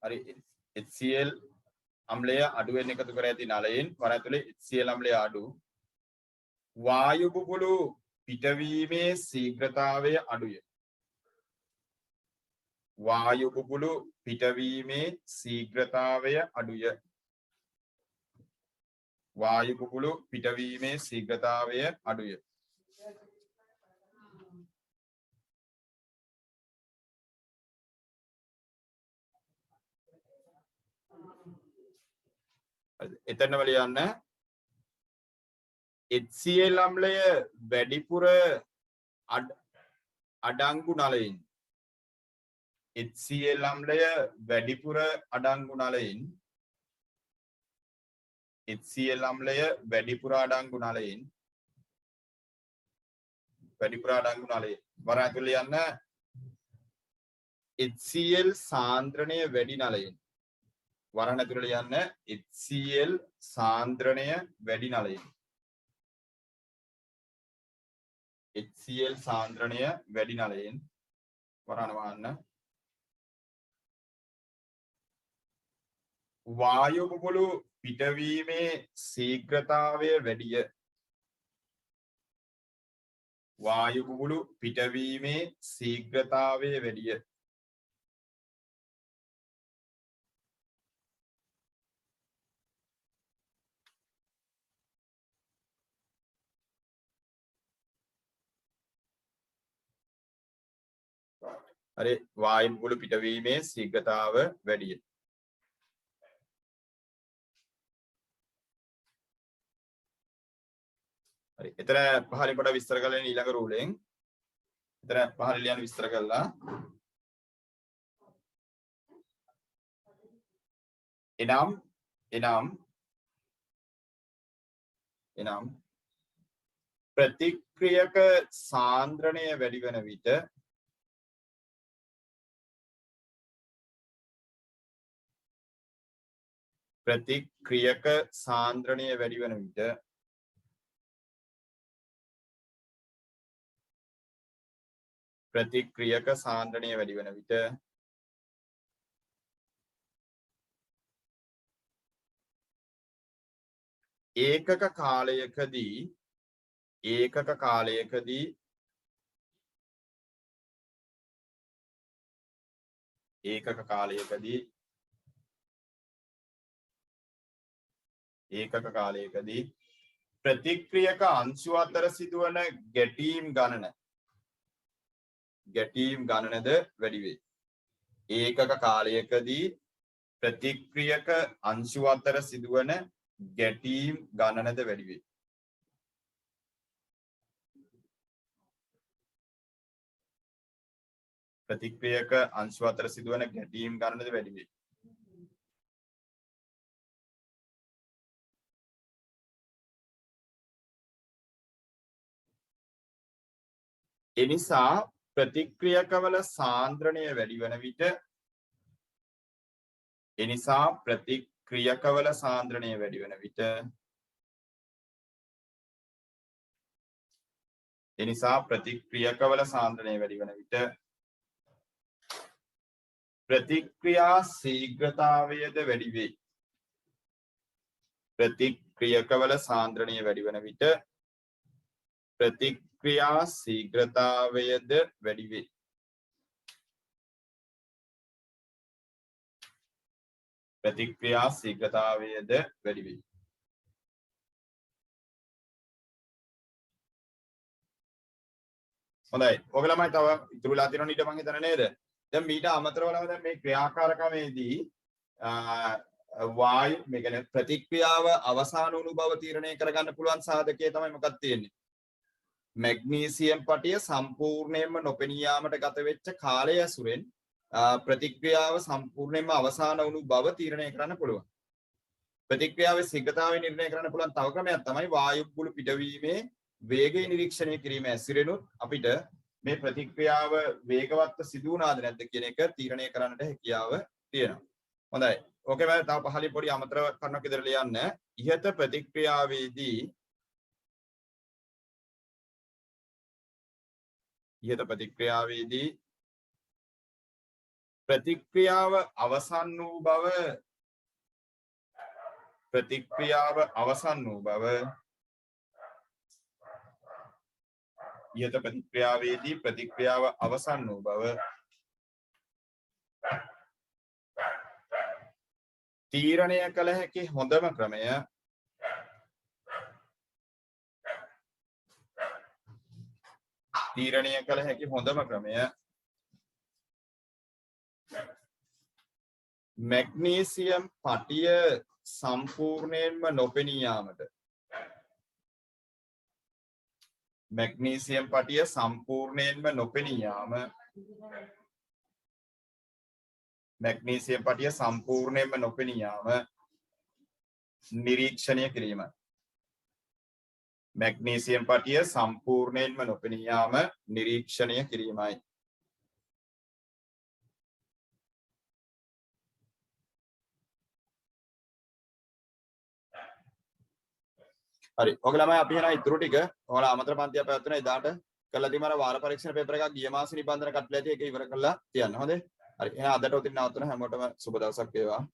හරි HCl අම්ලය අඩුවෙන් එකතු කර ඇති නලයෙන් වරණ ඇතුලේ HCl අම්ලය අඩු වායු බුබුලු පිටවීමේ ශීඝ්‍රතාවය අඩුය වායු බුබුලු පිටවීමේ ශීඝ්‍රතාවය අඩුය වායු බුබුලු පිටවීමේ ශීඝ්‍රතාවය අඩුය එතනම ලියන්න HCl අම්ලය වැඩිපුර අඩංගු නලයෙන් HCl අම්ලය වැඩිපුර අඩංගු නලයෙන් HCl අම්ලය වැඩිපුර අඩංගු නලයෙන් වරණ ඇතුළේ යන්න HCl සාන්ද්‍රණය වැඩි නලයෙන් වරණ ඇතුළේ යන්න HCl සාන්ද්‍රණය වැඩි නලයෙන් HCl සාන්ද්‍රණය වැඩි නලයෙන් වරණ වහන්න වායු බුබුලු පිටවීමේ ශීඝ්‍රතාවය වැඩිය වායු බුබුලු පිටවීමේ ශීඝ්‍රතාවය වැඩිය හරි වායු බුබුලු පිටවීමේ ශීඝ්‍රතාව වැඩිය හරි එතන පහලින් පොඩ විස්තර කරලා ඊළඟ රූලෙන් එතන පහලින් ලියන විස්තර කළා එනම් ප්‍රතික්‍රියක සාන්ද්‍රණය වැඩි වෙන විට ප්‍රතික්‍රියක සාන්ද්‍රණය වැඩි වෙන විට ඒකක කාලයකදී ප්‍රතික්‍රියක අංශු අතර සිදුවන ගැටීම් ගණනද වැඩි වේ. ඒකක කාලයකදී ප්‍රතික්‍රියක අංශු අතර සිදුවන ගැටීම් ගණනද වැඩි වේ. ප්‍රතික්‍රියක අංශු අතර සිදුවන ගැටීම් ගණනද වැඩි වේ. එනිසා ප්‍රතික්‍රියකවල සාන්ද්‍රණය වැඩි වන විට ප්‍රතික්‍රියකවල සාන්ද්‍රණය වැඩි වන විට ප්‍රතික්‍රියා ශීඝ්‍රතාවයද වැඩි වේ. ප්‍රතික්‍රියකවල සාන්ද්‍රණය වැඩි වන විට ප්‍රතික්‍රියා ශීඝ්‍රතාවයද වැඩි වේ. ප්‍රතික්‍රියා ශීඝ්‍රතාවයද වැඩි වේ. හොඳයි. ඔක ළමයි තව ඉතුරු වෙලා තියෙනවා ඊට මං හිතන්නේ නේද? දැන් මීට අමතරව දැන් මේ ක්‍රියාකාරකමේදී වායු මේ කියන්නේ ප්‍රතික්‍රියාව අවසන් වුණු බව තීරණය කරගන්න පුළුවන් සාධකයේ තමයි මොකක්ද තියෙන්නේ? මැග්නීසියම් පටිය සම්පූර්ණයෙන්ම නොපෙනී යාමට ගත වෙච්ච කාලය ඇසුරෙන් ප්‍රතික්‍රියාව සම්පූර්ණයෙන්ම අවසන් වුණු බව තීරණය කරන්න පුළුවන්. ප්‍රතික්‍රියාවේ ශීඝ්‍රතාවය නිර්ණය කරන්න පුළුවන් තව ක්‍රමයක් තමයි වායු බුළු පිටවීමේ වේගය නිරීක්ෂණය කිරීම ඇසිරෙනුත් අපිට මේ ප්‍රතික්‍රියාව වේගවත්ව සිදු වුණාද නැද්ද කියන එක තීරණය කරන්නට හැකියාව තියෙනවා. හොඳයි. ඕකේ මම තව පහලින් පොඩි අමතර කරුණක් ඉදිරියට ලියන්න. ඉහත ප්‍රතික්‍රියාවේදී ප්‍රතික්‍රියාව අවසන් වූ බව තීරණය කළ හැකි හොඳම ක්‍රමය මැග්නීසියම් පටිය සම්පූර්ණයෙන්ම නොපෙනී යාමට නිරීක්ෂණය කිරීමයි. හරි. ඔක ළමයි අපි එහෙනම් ඉතුරු ටික ඔයාලා අමතර පන්තියක් පැවැත්වුණා එදාට කළා තියෙන අර වාර පරීක්ෂණ පේපර් එකක් ගිය මාසේ නිබන්ධන කට්ටලයේදී ඒක ඉවර කරලා තියන්න. හොඳේ. හරි. එහෙනම් අදට උතින් නවත්වන හැමෝටම සුබ දවසක් වේවා.